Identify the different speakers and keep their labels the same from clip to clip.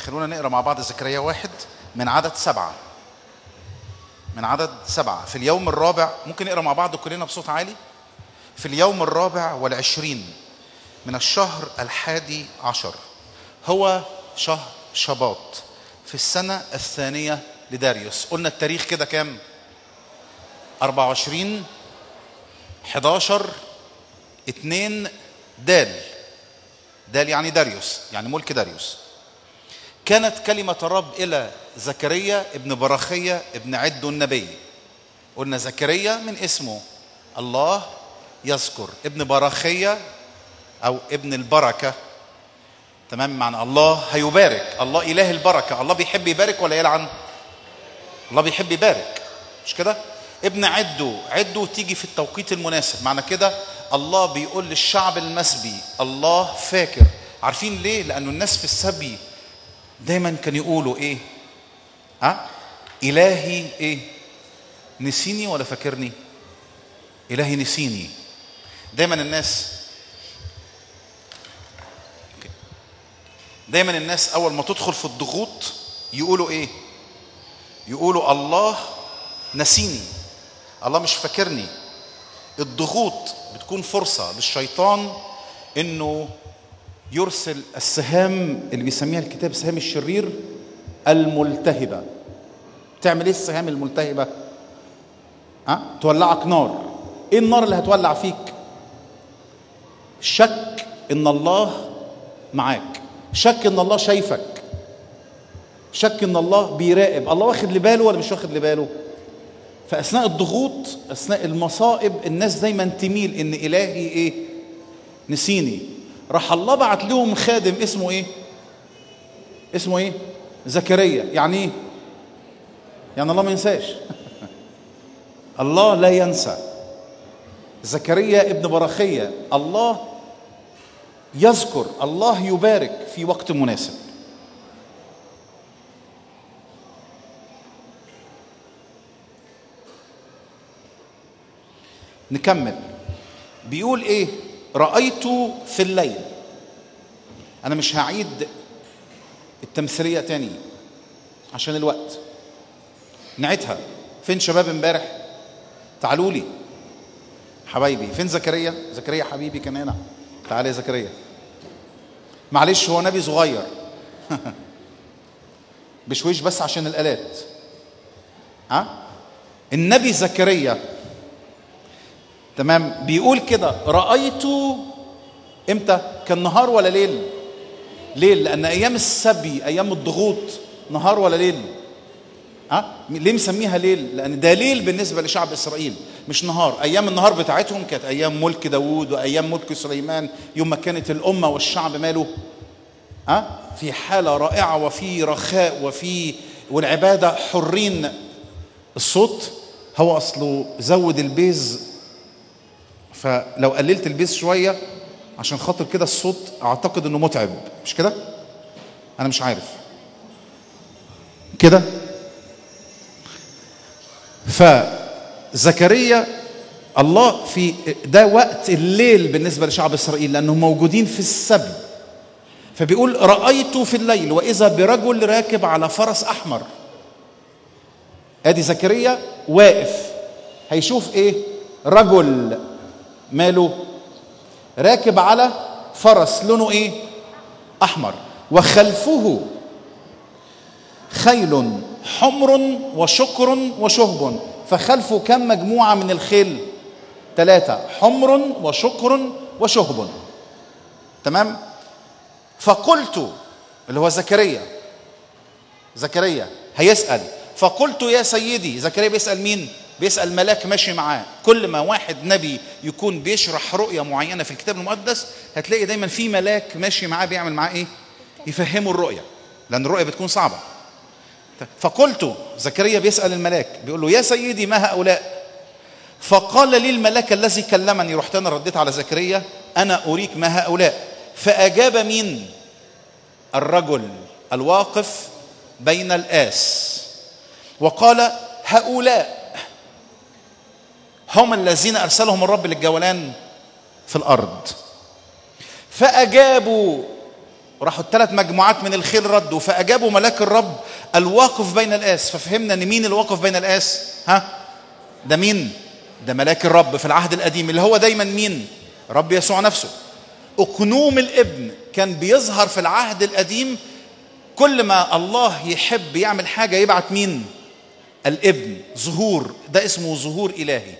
Speaker 1: خلونا نقرأ مع بعض زكريا 1 من عدد 7. من عدد 7. في اليوم الرابع، ممكن نقرأ مع بعض كلنا بصوت عالي. في اليوم 24 من الشهر 11 هو شهر شباط في السنة 2 لداريوس. قلنا التاريخ كده كام؟ 24 11 2 دال يعني داريوس، يعني ملك داريوس. كانت كلمة الرب إلى زكريا ابن براخية ابن عدو النبي. قلنا زكريا من اسمه الله يذكر، ابن براخية أو ابن البركة. تمام، معنى الله هيبارك، الله إله البركة. الله بيحب يبارك ولا يلعن؟ الله بيحب يبارك، مش كده؟ ابن عدو تيجي في التوقيت المناسب. معنى كده الله بيقول للشعب المسبي الله فاكر. عارفين ليه؟ لأنه الناس في السبي دايما كانوا يقولوا ايه؟ إلهي ايه؟ نسيني ولا فاكرني؟ إلهي نسيني. دايما الناس أول ما تدخل في الضغوط يقولوا ايه؟ يقولوا الله نسيني، الله مش فاكرني. الضغوط بتكون فرصة للشيطان انه يرسل السهام اللي بيسميها الكتاب سهام الشرير الملتهبة. تعمل ايه السهام الملتهبة؟ تولعك نار. ايه النار اللي هتولع فيك؟ شك ان الله معاك، شك ان الله شايفك، شك ان الله بيراقب. الله واخد لباله ولا مش واخد لباله؟ فأثناء الضغوط، أثناء المصائب، الناس دايما تميل إن إلهي إيه؟ نسيني. راح الله بعت لهم خادم اسمه إيه؟ اسمه إيه؟ زكريا. يعني إيه؟ يعني الله ما ينساش. الله لا ينسى. زكريا ابن براخية الله يذكر، الله يبارك في وقت مناسب. نكمل. بيقول ايه؟ رأيت في الليل. انا مش هعيد التمثيلية تاني عشان الوقت، نعيدها. فين شباب امبارح؟ تعالوا لي حبايبي. فين زكريا؟ زكريا حبيبي كان هنا. تعال يا زكريا. معلش هو نبي صغير بشويش بس عشان الآلات. النبي زكريا تمام بيقول كده رأيت. امتى؟ كان نهار ولا ليل؟ ليل، لأن أيام السبي أيام الضغوط نهار ولا ليل؟ ليه مسميها ليل؟ لأن ده ليل بالنسبة لشعب إسرائيل مش نهار. أيام النهار بتاعتهم كانت أيام ملك داود وأيام ملك سليمان، يوم ما كانت الأمة والشعب ماله في حالة رائعة وفي رخاء والعبادة حرين. الصوت هو أصله زود البيز، فلو قللت البيز شوية عشان خاطر كده الصوت أعتقد أنه متعب، مش كده؟ أنا مش عارف كده. فزكريا الله في ده وقت الليل بالنسبة لشعب إسرائيل لأنهم موجودين في السبي. فبيقول رأيت في الليل وإذا برجل راكب على فرس أحمر. ادي زكريا واقف هيشوف ايه؟ رجل ماله؟ راكب على فرس لونه ايه؟ احمر، وخلفه خيل حمر وشكر وشهب. فخلفه كم مجموعة من الخيل؟ 3، حمر وشكر وشهب. تمام. فقلت، اللي هو زكريا هيسأل. فقلت يا سيدي. زكريا بيسأل مين؟ بيسأل ملاك ماشي معاه. كل ما واحد نبي يكون بيشرح رؤية معينة في الكتاب المقدس هتلاقي دايما في ملاك ماشي معاه بيعمل معاه ايه؟ يفهمه الرؤية، لأن الرؤية بتكون صعبة. فقلت، زكريا بيسأل الملاك بيقول له يا سيدي ما هؤلاء؟ فقال لي الملاك الذي كلمني. رحت أنا رديت على زكريا أنا أريك ما هؤلاء. فأجاب مين؟ الرجل الواقف بين الآس وقال هؤلاء هم الذين أرسلهم الرب للجولان في الأرض. فأجابوا وراحوا الثلاث مجموعات من الخيل ردوا، فأجابوا ملاك الرب الواقف بين الآس. ففهمنا ان مين الواقف بين الآس؟ ده مين؟ ده ملاك الرب في العهد القديم، اللي هو دايما مين؟ رب يسوع نفسه. أقنوم الابن كان بيظهر في العهد القديم، كل ما الله يحب يعمل حاجة يبعت مين؟ الابن. ظهور، ده اسمه ظهور إلهي.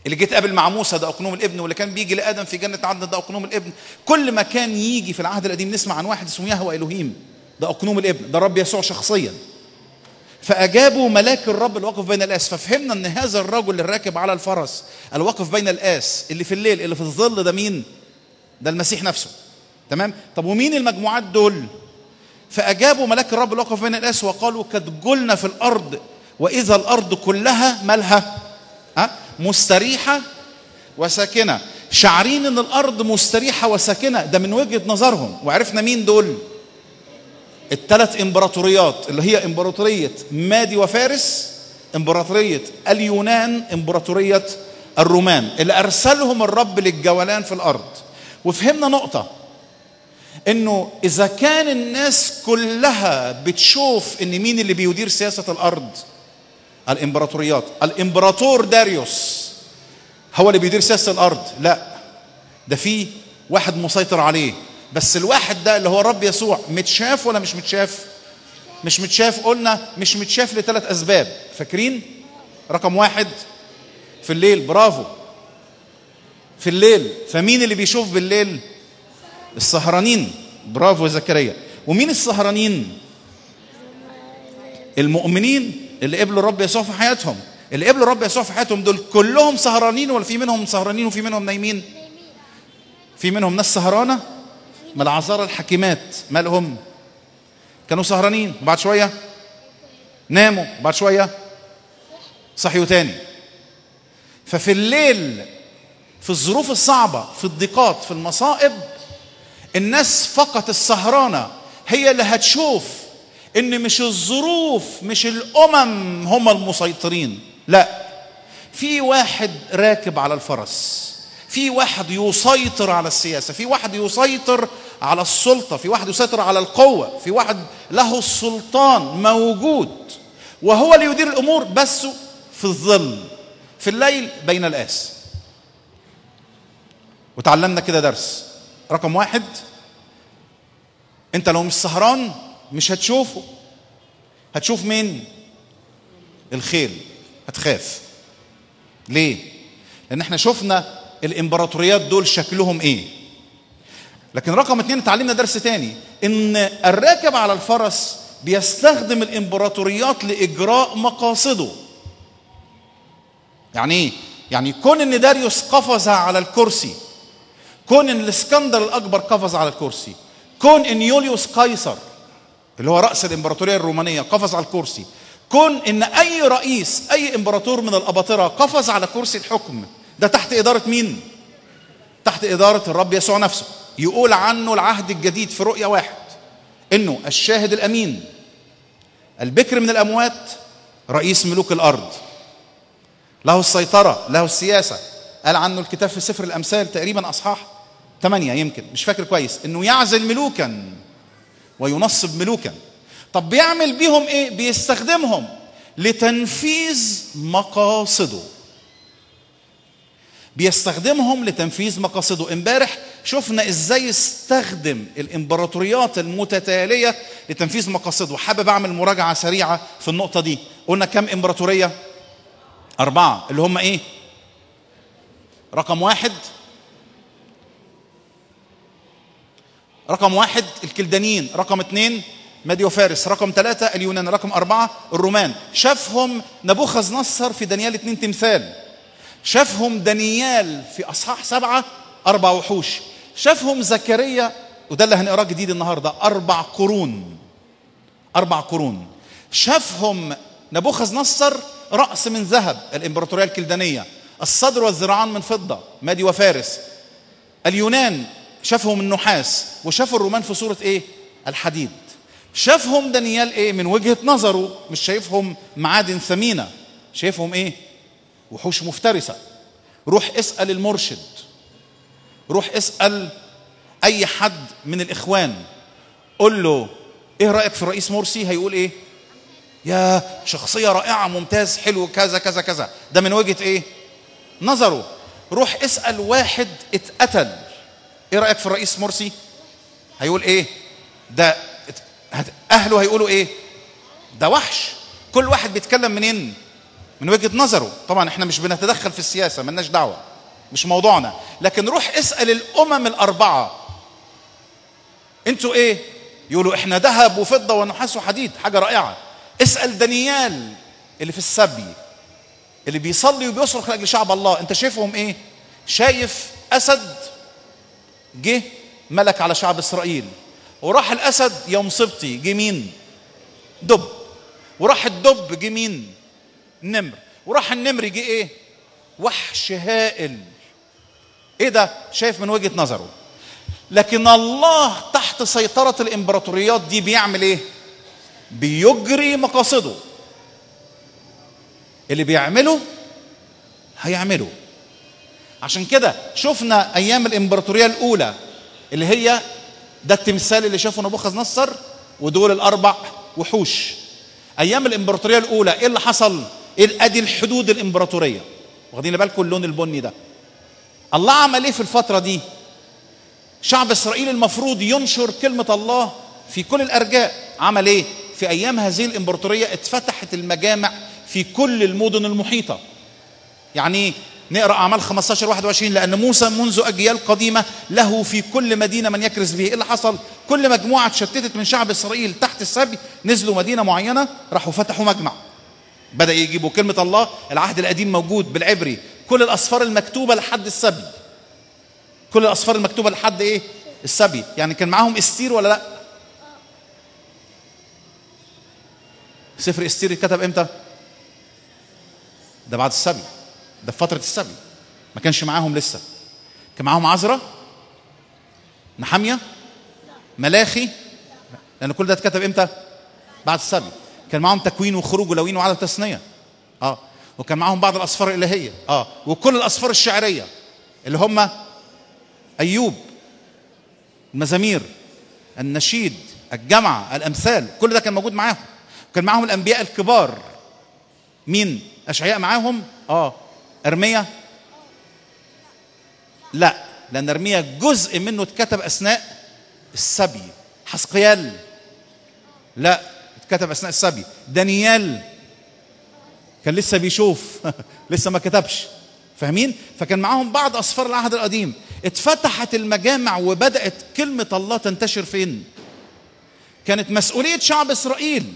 Speaker 1: اللي جيت قابل مع موسى ده أقنوم الابن، واللي كان بيجي لآدم في جنة عدن ده أقنوم الابن. كل ما كان يجي في العهد القديم نسمع عن واحد اسمه يهوه إلهيم، ده أقنوم الابن، ده رب يسوع شخصيا. فأجابوا ملاك الرب الواقف بين الآس. ففهمنا أن هذا الرجل اللي راكب على الفرس الواقف بين الآس اللي في الليل اللي في الظل ده مين؟ ده المسيح نفسه. تمام؟ طب ومين المجموعات دول؟ فأجابوا ملاك الرب الواقف بين الآس وقالوا قد جلنا في الأرض وإذا الأرض كلها مالها مستريحة وساكنة. شعرين ان الأرض مستريحة وساكنة، ده من وجهة نظرهم. وعرفنا مين دول؟ الثلاث امبراطوريات، اللي هي امبراطورية مادي وفارس، امبراطورية اليونان، امبراطورية الرومان، اللي أرسلهم الرب للجولان في الأرض. وفهمنا نقطة، انه اذا كان الناس كلها بتشوف ان مين اللي بيدير سياسة الأرض؟ الامبراطوريات. الامبراطور داريوس هو اللي بيدير سياسة الأرض؟ لا، ده في واحد مسيطر عليه. بس الواحد ده اللي هو الرب يسوع متشاف ولا مش متشاف؟ مش متشاف. قلنا مش متشاف لثلاث أسباب، فاكرين؟ رقم واحد في الليل، برافو، في الليل. فمين اللي بيشوف بالليل؟ السهرانين، برافو يا زكريا. ومين السهرانين؟ المؤمنين اللي قبلوا الرب يسوع في حياتهم. اللي قبلوا الرب يسوع في حياتهم دول كلهم سهرانين، ولا في منهم سهرانين وفي منهم نايمين؟ في منهم ناس سهرانة. ما العذارى الحكيمات مالهم؟ كانوا سهرانين وبعد شوية ناموا، وبعد شوية صحيوا تاني. ففي الليل، في الظروف الصعبة، في الضيقات، في المصائب، الناس فقط السهرانة هي اللي هتشوف ان مش الظروف، مش الامم هم المسيطرين. لا، في واحد راكب على الفرس، في واحد يسيطر على السياسة، في واحد يسيطر على السلطة، في واحد يسيطر على القوة، في واحد له السلطان موجود، وهو اللي يدير الامور، بس في الظل، في الليل بين الآس. وتعلمنا كده درس. رقم واحد، انت لو مش سهران مش هتشوفه. هتشوف مين؟ الخيل. هتخاف. ليه؟ لان احنا شفنا الامبراطوريات دول شكلهم ايه. لكن رقم اتنين اتعلمنا درس تاني، ان الراكب على الفرس بيستخدم الامبراطوريات لاجراء مقاصده. يعني ايه؟ يعني كون ان داريوس قفز على الكرسي، كون ان الاسكندر الاكبر قفز على الكرسي، كون ان يوليوس قيصر اللي هو رأس الامبراطورية الرومانية قفز على الكرسي، كون ان اي رئيس، اي امبراطور من الاباطرة قفز على كرسي الحكم، ده تحت ادارة مين؟ تحت ادارة الرب يسوع نفسه. يقول عنه العهد الجديد في رؤيا 1 انه الشاهد الامين، البكر من الاموات، رئيس ملوك الارض، له السيطرة، له السياسة. قال عنه الكتاب في سفر الامثال تقريبا اصحاح 8 يمكن، مش فاكر كويس، انه يعزل ملوكا وينصب ملوكا. طب بيعمل بيهم ايه؟ بيستخدمهم لتنفيذ مقاصده. بيستخدمهم لتنفيذ مقاصده. امبارح شفنا ازاي استخدم الامبراطوريات المتتالية لتنفيذ مقاصده. حابب اعمل مراجعة سريعة في النقطة دي. قلنا كم امبراطورية؟ 4، اللي هم ايه؟ رقم واحد الكلدانيين، رقم 2 مادي وفارس، رقم 3 اليونان، رقم 4 الرومان. شافهم نبوخذ نصر في دانيال 2 تمثال، شافهم دانيال في أصحاح 7 4 وحوش، شافهم زكريا، وده اللي هنقراه جديد النهارده، 4 قرون. شافهم نبوخذ نصر رأس من ذهب، الإمبراطورية الكلدانية، الصدر والذراعان من فضة، مادي وفارس. اليونان شافهم النحاس، وشافوا الرومان في صورة ايه؟ الحديد. شافهم دانيال ايه؟ من وجهة نظره مش شايفهم معادن ثمينة، شايفهم ايه؟ وحوش مفترسة. روح اسأل المرشد، روح اسأل اي حد من الاخوان قول له ايه رايك في الرئيس مرسي، هيقول ايه؟ يا شخصيه رائعه، ممتاز، حلو، كذا كذا كذا. ده من وجهه ايه؟ نظره. روح اسال واحد اتقتل، ايه رايك في الرئيس مرسي؟ هيقول ايه؟ ده اهله هيقولوا ايه؟ ده وحش. كل واحد بيتكلم منين؟ من وجهه نظره. طبعا احنا مش بنتدخل في السياسه، ملناش دعوه، مش موضوعنا. لكن روح اسال الامم الاربعه انتوا ايه؟ يقولوا احنا ذهب وفضه ونحاس وحديد، حاجه رائعه. اسال دانيال اللي في السبي، اللي بيصلي وبيصرخ لاجل شعب الله، انت شايفهم ايه؟ شايف اسد جه ملك على شعب اسرائيل، وراح الاسد يا مصيبتي جه مين؟ دب. وراح الدب جه مين؟ نمر. وراح النمر جه ايه؟ وحش هائل. ايه ده؟ شايف من وجهة نظره. لكن الله تحت سيطرة الامبراطوريات دي بيعمل ايه؟ بيجري مقاصده. اللي بيعمله هيعمله. عشان كده شفنا ايام الامبراطورية الاولى اللي هي ده التمثال اللي شافه نبوخذ نصر ودول الاربع وحوش. ايام الامبراطورية الاولى ايه اللي حصل؟ ادي الحدود الامبراطورية، واخدين بالكم اللون البني ده. الله عمل ايه في الفترة دي؟ شعب اسرائيل المفروض ينشر كلمة الله في كل الارجاء. عمل ايه؟ في ايام هذه الامبراطورية اتفتحت المجامع في كل المدن المحيطة. يعني نقرأ أعمال 15:21 لأن موسى منذ أجيال قديمة له في كل مدينة من يكرز به. إيه اللي حصل؟ كل مجموعة اتشتتت من شعب إسرائيل تحت السبي نزلوا مدينة معينة، راحوا فتحوا مجمع، بدأ يجيبوا كلمة الله. العهد القديم موجود بالعبري، كل الأسفار المكتوبة لحد السبي، كل الأسفار المكتوبة لحد إيه؟ السبي. يعني كان معاهم استير ولا لأ؟ سفر استير اتكتب إمتى؟ ده بعد السبي، ده في فترة السبي، ما كانش معاهم لسه. كان معاهم عزرا، نحمية، ملاخي، لأن كل ده اتكتب إمتى؟ بعد السبي. كان معاهم تكوين وخروج ولوين وعدد تثنية، وكان معاهم بعض الأسفار الإلهية، وكل الأسفار الشعرية اللي هم أيوب، المزامير، النشيد، الجمعة، الأمثال، كل ده كان موجود معاهم. وكان معاهم الأنبياء الكبار. مين؟ أشعياء معاهم؟ أرميا؟ لا، لأن أرميا جزء منه اتكتب أثناء السبي. حسقيال؟ لا، اتكتب أثناء السبي. دانيال كان لسه بيشوف لسه ما كتبش، فاهمين؟ فكان معاهم بعض أسفار العهد القديم. اتفتحت المجامع وبدأت كلمة الله تنتشر فين؟ كانت مسؤولية شعب إسرائيل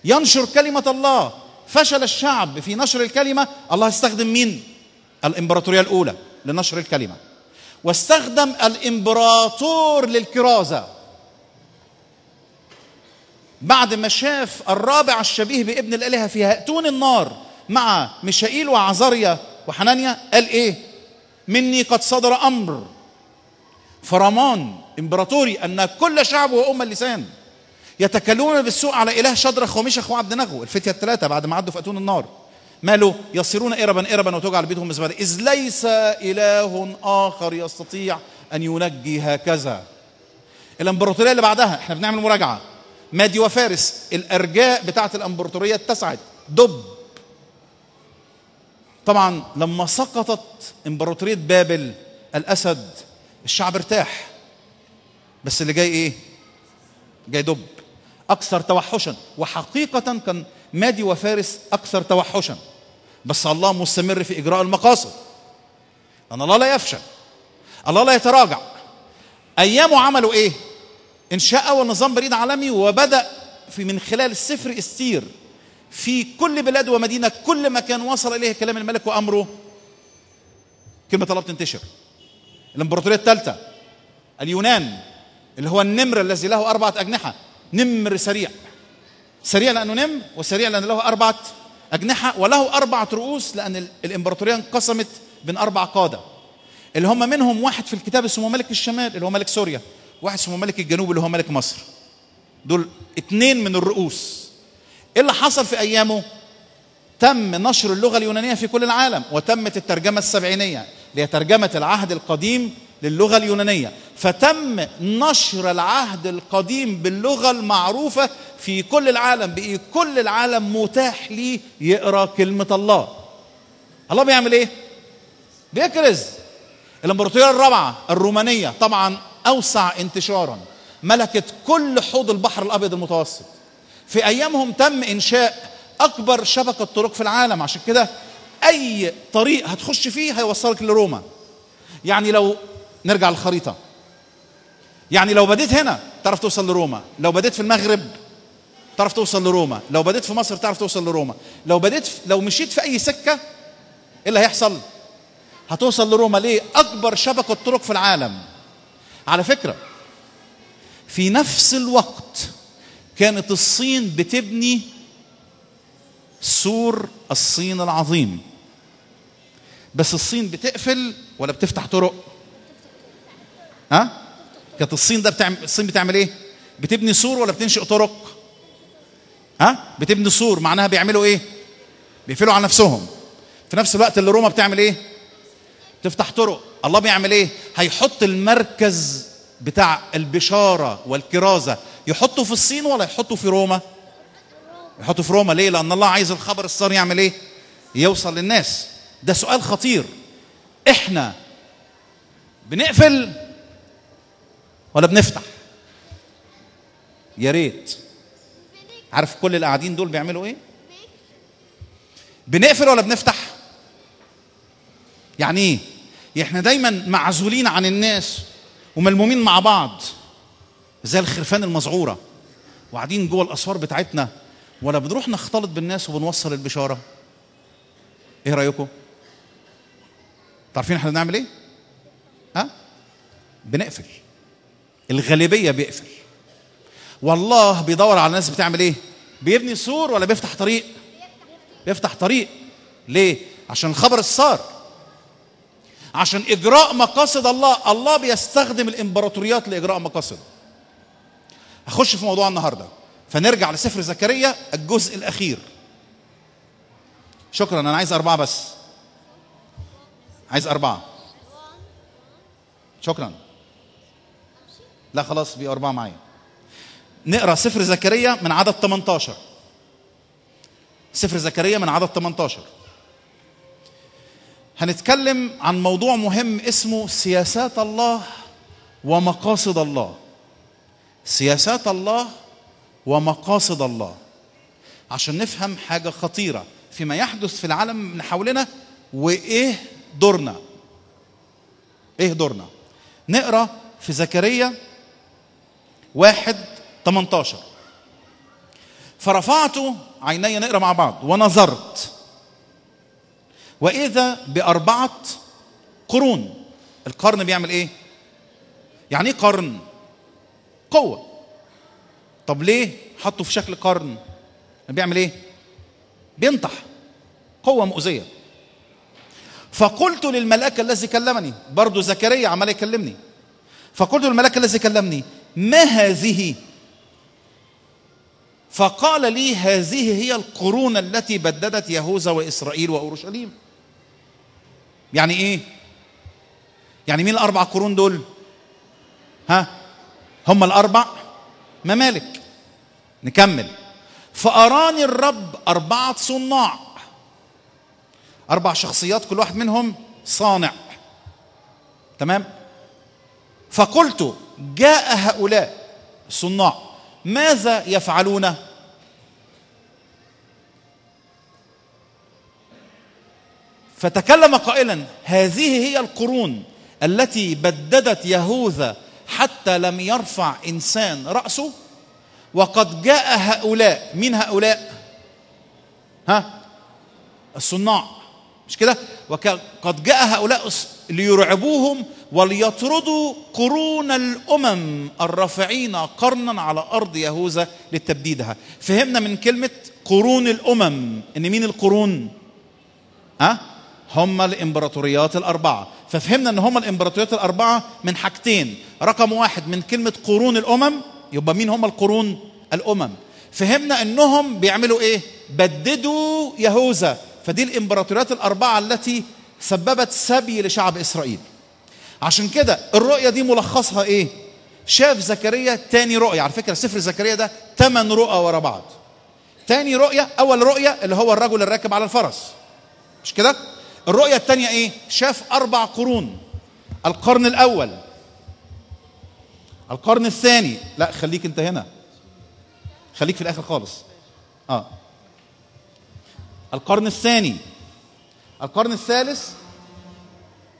Speaker 1: ينشر كلمة الله. فشل الشعب في نشر الكلمة، الله استخدم مين؟ الإمبراطورية الأولى لنشر الكلمة، واستخدم الإمبراطور للكرازة. بعد ما شاف الرابع الشبيه بابن الآلهة في هاتون النار مع ميشائيل وعزريا وحنانيا، قال إيه؟ مني قد صدر أمر فرمان إمبراطوري أن كل شعب وأمة اللسان يتكلمون بالسوء على إله شدرخ وميشخ وعبد نغو، الفتية الثلاثة بعد ما عدوا في أتون النار. ماله؟ يصيرون إربا إربا وتجعل بيتهم مزبلة، إذ ليس إله آخر يستطيع أن ينجي هكذا. الإمبراطورية اللي بعدها احنا بنعمل مراجعة، مادي وفارس، الأرجاء بتاعت الإمبراطورية اتسعت. دب. طبعا لما سقطت إمبراطورية بابل الأسد، الشعب ارتاح. بس اللي جاي إيه؟ جاي دب أكثر توحشا. وحقيقة كان مادي وفارس أكثر توحشا، بس الله مستمر في إجراء المقاصد، لأن الله لا يفشل، الله لا يتراجع. أيامه عملوا إيه؟ إنشاء أول نظام بريد عالمي، وبدأ في من خلال سفر استير في كل بلاد ومدينة كل مكان وصل إليه كلام الملك وأمره كلمة الله بتنتشر. الإمبراطورية الثالثة اليونان، اللي هو النمر الذي له 4 أجنحة. نمر سريع، سريع لأنه نمر، وسريع لأنه له 4 أجنحة، وله 4 رؤوس، لأن الإمبراطورية انقسمت بين 4 قادة، اللي هم منهم واحد في الكتاب اسمه ملك الشمال اللي هو ملك سوريا، واحد اسمه ملك الجنوب اللي هو ملك مصر. دول 2 من الرؤوس. إيه اللي حصل في أيامه؟ تم نشر اللغة اليونانية في كل العالم، وتمت الترجمة السبعينية اللي هي ترجمة العهد القديم للغة اليونانية، فتم نشر العهد القديم باللغة المعروفة في كل العالم. بقي كل العالم متاح ليه يقرأ كلمة الله. الله بيعمل ايه؟ بيكرز. الامبراطورية الرابعة الرومانية طبعا أوسع انتشارا، ملكت كل حوض البحر الأبيض المتوسط. في أيامهم تم إنشاء أكبر شبكة طرق في العالم، عشان كده أي طريق هتخش فيه هيوصلك لروما. يعني لو نرجع للخريطة، يعني لو بديت هنا تعرف توصل لروما، لو بديت في المغرب تعرف توصل لروما، لو بديت في مصر تعرف توصل لروما، لو مشيت في أي سكة إيه اللي هيحصل؟ هتوصل لروما. ليه؟ أكبر شبكة طرق في العالم. على فكرة في نفس الوقت كانت الصين بتبني سور الصين العظيم، بس الصين بتقفل ولا بتفتح طرق؟ ها؟ كانت الصين بتعمل ايه؟ بتبني سور ولا بتنشئ طرق؟ ها؟ بتبني سور، معناها بيعملوا ايه؟ بيقفلوا على نفسهم. في نفس الوقت اللي روما بتعمل ايه؟ تفتح طرق. الله بيعمل ايه؟ هيحط المركز بتاع البشارة والكرازة، يحطوا في الصين ولا يحطوا في روما؟ يحطوا في روما. ليه؟ لأن الله عايز الخبر السار يعمل ايه؟ يوصل للناس. ده سؤال خطير. احنا بنقفل ولا بنفتح؟ يا ريت. عارف كل اللي قاعدين دول بيعملوا ايه؟ بنقفل ولا بنفتح؟ يعني ايه؟ احنا دايما معزولين عن الناس وملمومين مع بعض زي الخرفان المذعوره، وقاعدين جوه الاسوار بتاعتنا، ولا بنروح نختلط بالناس وبنوصل البشاره؟ ايه رايكم؟ تعرفين احنا بنعمل ايه؟ ها؟ بنقفل. الغالبيه بيقفل. والله بيدور على ناس بتعمل ايه؟ بيبني سور ولا بيفتح طريق؟ بيفتح طريق. ليه؟ عشان الخبر السار، عشان اجراء مقاصد الله. الله بيستخدم الامبراطوريات لاجراء مقاصد. هخش في موضوع النهارده، فنرجع لسفر زكريا الجزء الاخير. شكرا. انا عايز 4 بس، عايز 4. شكرا. لا خلاص بقى 4 معايا. نقرا سفر زكريا من عدد 18. سفر زكريا من عدد 18. هنتكلم عن موضوع مهم اسمه سياسات الله ومقاصد الله. سياسات الله ومقاصد الله، عشان نفهم حاجة خطيرة فيما يحدث في العالم من حولنا، وإيه دورنا. إيه دورنا؟ نقرأ في زكريا 1:18. فرفعت عيني، نقرأ مع بعض، ونظرت وإذا ب4 قرون. القرن بيعمل إيه؟ يعني إيه قرن؟ قوة. طب ليه حطوا في شكل قرن؟ بيعمل إيه؟ بينطح، قوة مؤذية. فقلت للملاك الذي كلمني، برضو زكريا عمال يكلمني، فقلت للملاك الذي كلمني ما هذه؟ فقال لي هذه هي القرون التي بددت يهوذا وإسرائيل وأورشليم. يعني إيه؟ يعني مين ال4 قرون دول؟ ها؟ هم ال4 ممالك. نكمل. فأراني الرب 4 صناع، 4 شخصيات كل واحد منهم صانع. تمام؟ فقلت جاء هؤلاء الصناع ماذا يفعلون؟ فتكلم قائلا هذه هي القرون التي بددت يهوذا حتى لم يرفع إنسان رأسه، وقد جاء هؤلاء. من هؤلاء؟ ها؟ الصناع، مش كده؟ وقد جاء هؤلاء ليرعبوهم وليطردوا قرون الأمم الرافعين قرنا على أرض يهوذا لتبديدها. فهمنا من كلمة قرون الأمم إن مين القرون؟ ها؟ هم الإمبراطوريات ال4. ففهمنا إن هم الإمبراطوريات ال4 من حاجتين. رقم 1 من كلمة قرون الأمم، يبقى مين هم القرون؟ الأمم. فهمنا إنهم بيعملوا إيه؟ بددوا يهوذا. فدي الإمبراطوريات ال4 التي سببت سبي لشعب إسرائيل. عشان كده الرؤية دي ملخصها ايه؟ شاف زكريا تاني رؤية. على فكرة سفر زكريا ده 8 رؤى ورا بعض. تاني رؤية، أول رؤية اللي هو الرجل الراكب على الفرس، مش كده؟ الرؤية التانية ايه؟ شاف 4 قرون. القرن الأول، القرن الثاني، لا خليك انت هنا، خليك في الآخر خالص. القرن الثاني، القرن الثالث،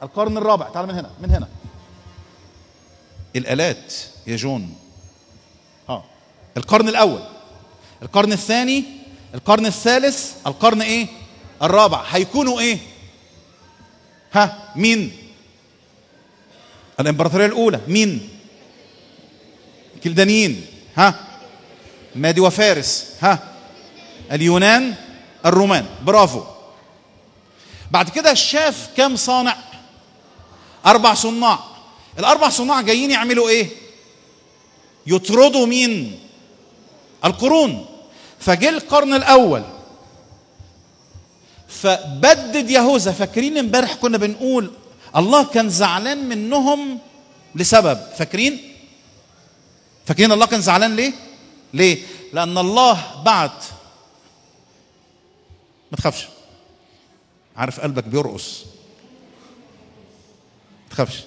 Speaker 1: القرن الرابع. تعال من هنا، من هنا. الآلات يا جون. القرن الأول، القرن الثاني، القرن الثالث، القرن ايه؟ الرابع. هيكونوا ايه؟ مين؟ الإمبراطورية الأولى مين؟ كلدانيين. مادي وفارس. اليونان، الرومان. برافو. بعد كده شاف كم صانع؟ 4 صناع. ال4 صناع جايين يعملوا ايه؟ يطردوا مين؟ القرون. فجه القرن الاول فبدد يهوذا. فاكرين امبارح كنا بنقول الله كان زعلان منهم لسبب، فاكرين الله كان زعلان ليه؟ لأن الله بعت، ما تخافش، عارف قلبك بيرقص، ما تخافش.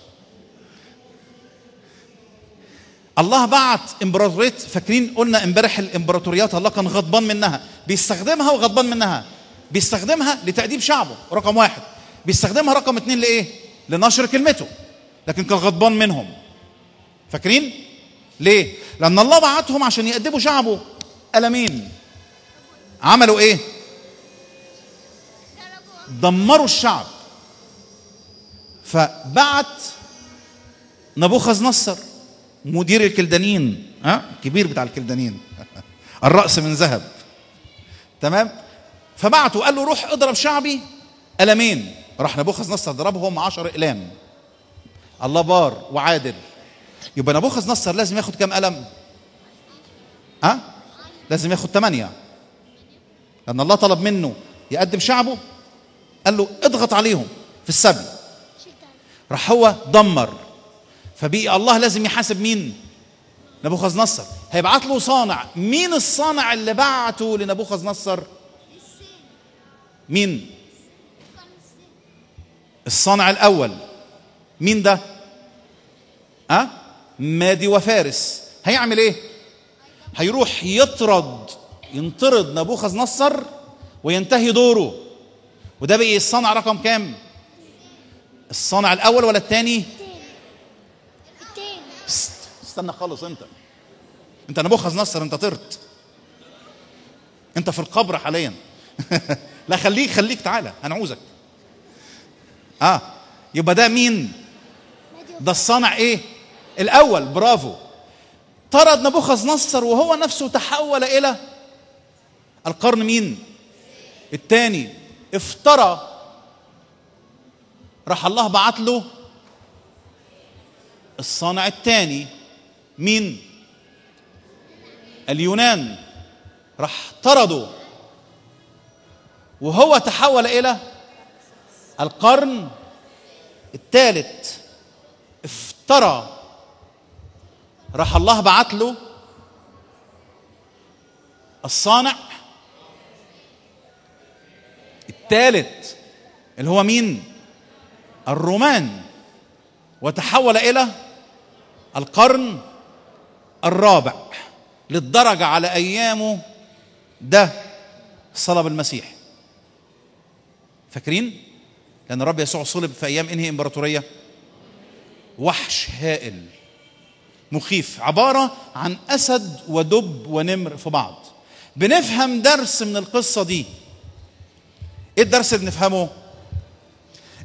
Speaker 1: الله بعت امبراطورية. فاكرين قلنا امبارح الامبراطوريات الله كان غضبان منها، بيستخدمها وغضبان منها. بيستخدمها لتأديب شعبه رقم 1، بيستخدمها رقم 2 لإيه؟ لنشر كلمته، لكن كان غضبان منهم. فاكرين ليه؟ لأن الله بعتهم عشان يأدبوا شعبه. ألمين عملوا ايه؟ دمروا الشعب. فبعت نبوخذ نصر مدير الكلدانيين، كبير بتاع الكلدانيين الرأس من ذهب، تمام؟ فبعته وقال له روح اضرب شعبي ألمين. راح نبوخذ نصر ضربهم 10 أقلام. الله بار وعادل. يبقى نبوخذ نصر لازم ياخد كام ألم؟ لازم ياخد 8، لأن الله طلب منه يقدم شعبه، قال له اضغط عليهم في السبي. راح هو دمر. فبقي الله لازم يحاسب مين؟ نبوخذ نصر. هيبعت له صانع. مين الصانع اللي بعته لنبوخذ نصر؟ مين؟ الصانع الأول. مين ده؟ مادي وفارس. هيعمل ايه؟ هيروح ينطرد نبوخذ نصر وينتهي دوره. وده بقى الصانع رقم كام؟ الصانع الأول ولا الثاني؟ استنى خالص. انت نبوخذ نصر، انت طرت، انت في القبر حاليا. لا خليك تعالى هنعوزك. يبقى ده مين؟ ده الصانع ايه؟ الأول. برافو. طرد نبوخذ نصر وهو نفسه تحول إلى القرن مين؟ الثاني. افترى. راح الله بعت له الصانع الثاني. مين؟ اليونان. راح طرده وهو تحول إلى القرن الثالث. افترى. راح الله بعت له الصانع الثالث اللي هو مين؟ الرومان. وتحول إلى القرن الرابع. للدرجة على أيامه ده صلب المسيح. فاكرين؟ لأن الرب يسوع صلب في أيام إنهي إمبراطورية؟ وحش هائل مخيف، عبارة عن أسد ودب ونمر في بعض. بنفهم درس من القصة دي. إيه الدرس اللي بنفهمه؟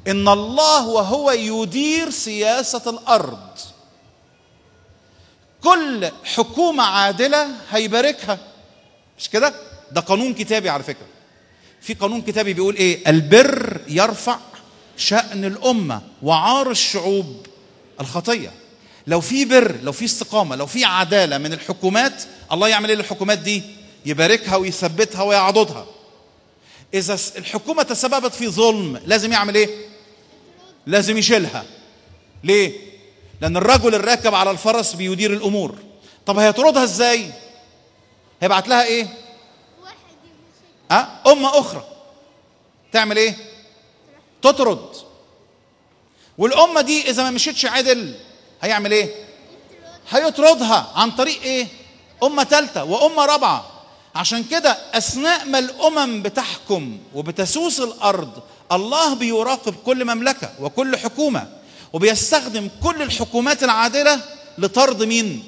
Speaker 1: إن الله وهو يدير سياسة الأرض كل حكومة عادلة هيباركها، مش كده؟ ده قانون كتابي على فكرة. في قانون كتابي بيقول إيه؟ البر يرفع شأن الأمة وعار الشعوب الخطية. لو في بر، لو في استقامة، لو في عدالة من الحكومات، الله يعمل ايه للحكومات دي؟ يباركها ويثبتها ويعضدها. إذا الحكومة تسببت في ظلم لازم يعمل ايه؟ لازم يشيلها. ليه؟ لأن الرجل الراكب على الفرس بيدير الأمور. طب هيطردها ازاي؟ هيبعت لها ايه؟ أمة أخرى تعمل ايه؟ تطرد. والأمة دي إذا ما مشيتش عدل هيعمل ايه؟ هيطردها عن طريق ايه؟ أمة ثالثة وأمة رابعة. عشان كده أثناء ما الأمم بتحكم وبتسوس الأرض، الله بيراقب كل مملكة وكل حكومة، وبيستخدم كل الحكومات العادلة لطرد مين؟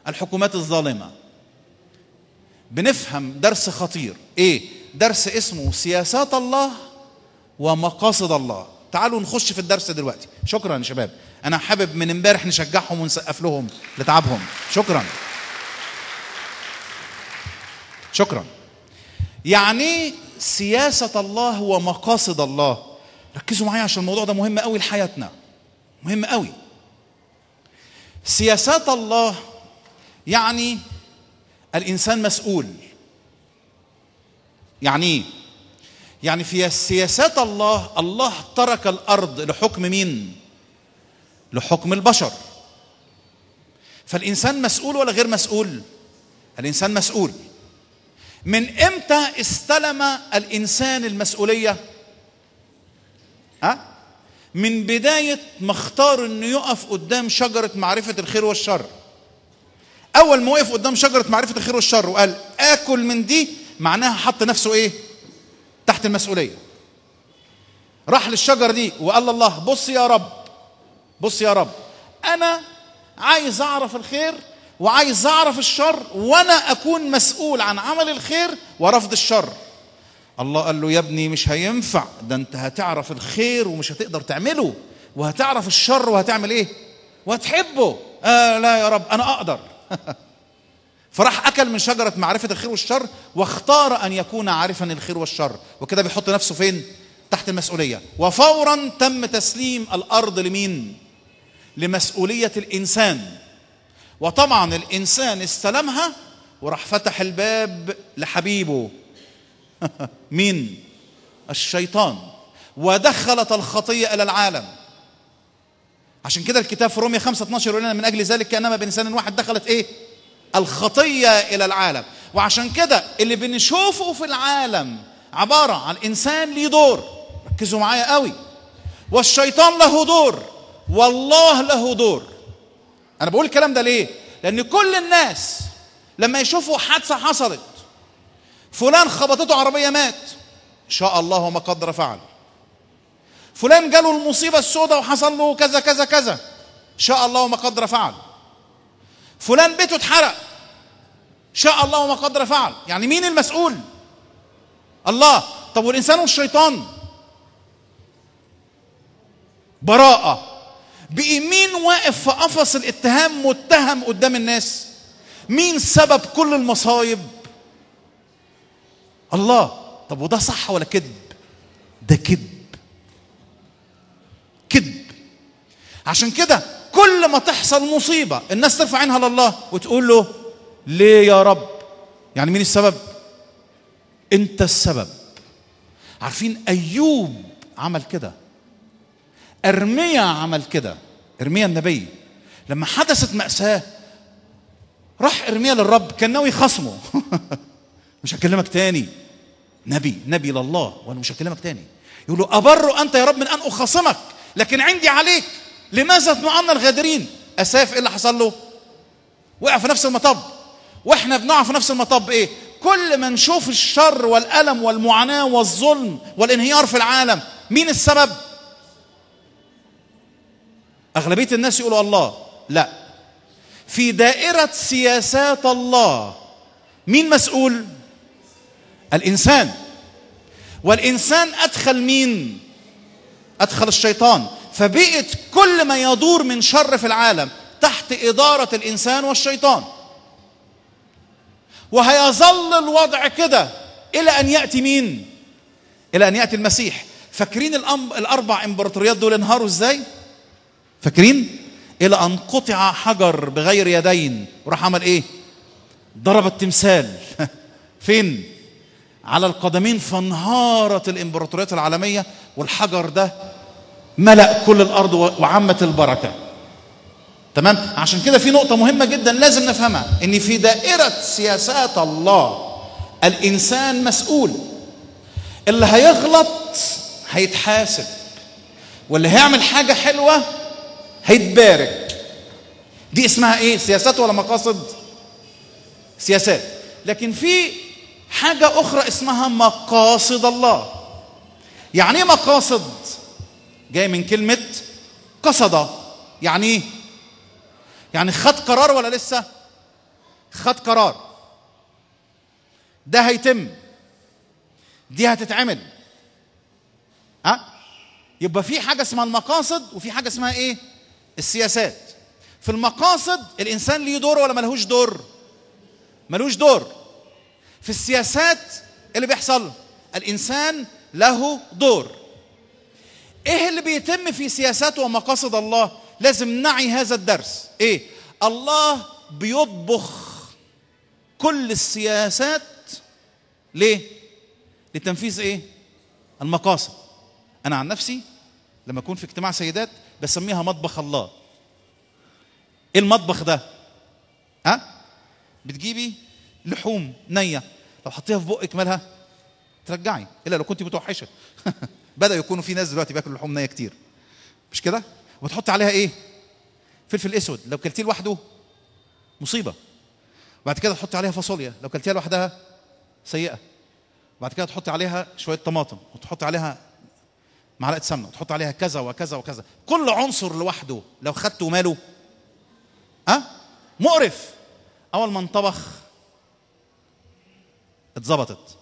Speaker 1: الحكومات الظالمة. بنفهم درس خطير، ايه؟ درس اسمه سياسات الله ومقاصد الله. تعالوا نخش في الدرس دلوقتي. شكرا يا شباب، انا حابب من امبارح نشجعهم ونسقف لهم لتعبهم. شكرا شكرا. يعني سياسة الله ومقاصد الله. ركزوا معايا عشان الموضوع ده مهم قوي لحياتنا، مهم قوي. سياسات الله يعني الإنسان مسؤول. يعني ايه؟ يعني في سياسات الله، الله ترك الأرض لحكم مين؟ لحكم البشر. فالإنسان مسؤول ولا غير مسؤول؟ الإنسان مسؤول. من إمتى استلم الإنسان المسؤولية؟ من بداية ما اختار إنه يقف قدام شجرة معرفة الخير والشر. أول ما وقف قدام شجرة معرفة الخير والشر وقال آكل من دي، معناها حط نفسه إيه؟ تحت المسؤولية. راح للشجرة دي وقال الله بص يا رب، بص يا رب، أنا عايز أعرف الخير وعايز أعرف الشر، وأنا أكون مسؤول عن عمل الخير ورفض الشر. الله قال له يا ابني مش هينفع، ده أنت هتعرف الخير ومش هتقدر تعمله، وهتعرف الشر وهتعمل إيه؟ وهتحبه. لا يا رب أنا أقدر. فراح أكل من شجرة معرفة الخير والشر، واختار أن يكون عارفا الخير والشر، وكده بيحط نفسه فين؟ تحت المسؤولية. وفورا تم تسليم الأرض لمين؟ لمسؤولية الإنسان. وطبعا الإنسان استلمها وراح فتح الباب لحبيبه مين؟ الشيطان، ودخلت الخطية إلى العالم. عشان كده الكتاب في رومية 5:12 يقول لنا من أجل ذلك كأنما بإنسان واحد دخلت إيه؟ الخطية إلى العالم. وعشان كده اللي بنشوفه في العالم عبارة عن إنسان ليه دور. ركزوا معايا قوي. والشيطان له دور والله له دور. أنا بقول الكلام ده ليه؟ لأن كل الناس لما يشوفوا حادثة حصلت، فلان خبطته عربية مات، إن شاء الله وما قدر فعل. فلان جاله المصيبة السوداء وحصل له كذا كذا كذا، إن شاء الله وما قدر فعل. فلان بيته اتحرق، إن شاء الله وما قدر فعل. يعني مين المسؤول؟ الله. طب والإنسان والشيطان؟ براءة. بقي مين واقف في قفص الاتهام متهم قدام الناس؟ مين سبب كل المصايب؟ الله. طب وده صح ولا كذب؟ ده كذب، كذب. عشان كده كل ما تحصل مصيبة الناس ترفع عينها لله وتقول له ليه يا رب؟ يعني مين السبب؟ انت السبب. عارفين أيوب عمل كده، أرميا عمل كده. أرميا النبي لما حدثت مأساة راح أرميا للرب، كان ناوي خصمه مش هكلمك تاني، نبي لله وانا مش هكلمك تاني. يقول له أبر أنت يا رب من أن أخاصمك، لكن عندي عليك، لماذا تنعمنا الغادرين؟ أساف إيه اللي حصل له؟ وقع في نفس المطب. واحنا بنقع في نفس المطب. ايه؟ كل ما نشوف الشر والألم والمعاناة والظلم والانهيار في العالم، مين السبب؟ أغلبية الناس يقولوا الله. لا، في دائرة سياسات الله مين مسؤول؟ الإنسان. والإنسان أدخل مين؟ أدخل الشيطان. فبقت كل ما يدور من شر في العالم تحت إدارة الإنسان والشيطان، وهيظل الوضع كده إلى أن يأتي مين؟ إلى أن يأتي المسيح. فاكرين الأربع إمبراطوريات دول انهاروا إزاي؟ فاكرين؟ إلى أن قطع حجر بغير يدين، وراح عمل إيه؟ ضرب التمثال فين؟ على القدمين، فانهارت الإمبراطوريات العالمية، والحجر ده ملأ كل الأرض وعمت البركة. تمام؟ عشان كده في نقطة مهمة جدا لازم نفهمها، إن في دائرة سياسات الله الإنسان مسؤول. اللي هيغلط هيتحاسب، واللي هيعمل حاجة حلوة هيتبارك. دي اسمها ايه؟ سياسات ولا مقاصد؟ سياسات. لكن في حاجة أخرى اسمها مقاصد الله. يعني ايه مقاصد؟ جاي من كلمة قصد. يعني ايه؟ يعني خد قرار ولا لسه؟ خد قرار، ده هيتم، دي هتتعمل. يبقى في حاجة اسمها المقاصد وفي حاجة اسمها ايه؟ السياسات. في المقاصد الإنسان ليه دور ولا ملهوش دور؟ ملهوش دور. في السياسات اللي بيحصل الإنسان له دور. ايه اللي بيتم في سياسات ومقاصد الله؟ لازم نعي هذا الدرس. ايه؟ الله بيطبخ كل السياسات. ليه؟ لتنفيذ ايه؟ المقاصد. انا عن نفسي لما اكون في اجتماع سيدات بسميها مطبخ الله. ايه المطبخ ده؟ بتجيبي لحوم نيه، لو حطيها في بقك مالها؟ ترجعي، الا لو كنت متوحشه. بدا يكونوا في ناس دلوقتي بياكلوا لحوم نيه كتير، مش كده؟ وتحط عليها ايه؟ فلفل اسود، لو كلتيه لوحده مصيبه. وبعد كده تحط عليها فاصوليا، لو كلتيها لوحدها سيئه. بعد كده تحط عليها شويه طماطم، وتحط عليها معلقه سمنه، وتحط عليها كذا وكذا وكذا. كل عنصر لوحده لو خدته ماله مقرف. اول ما انطبخ اتظبطت،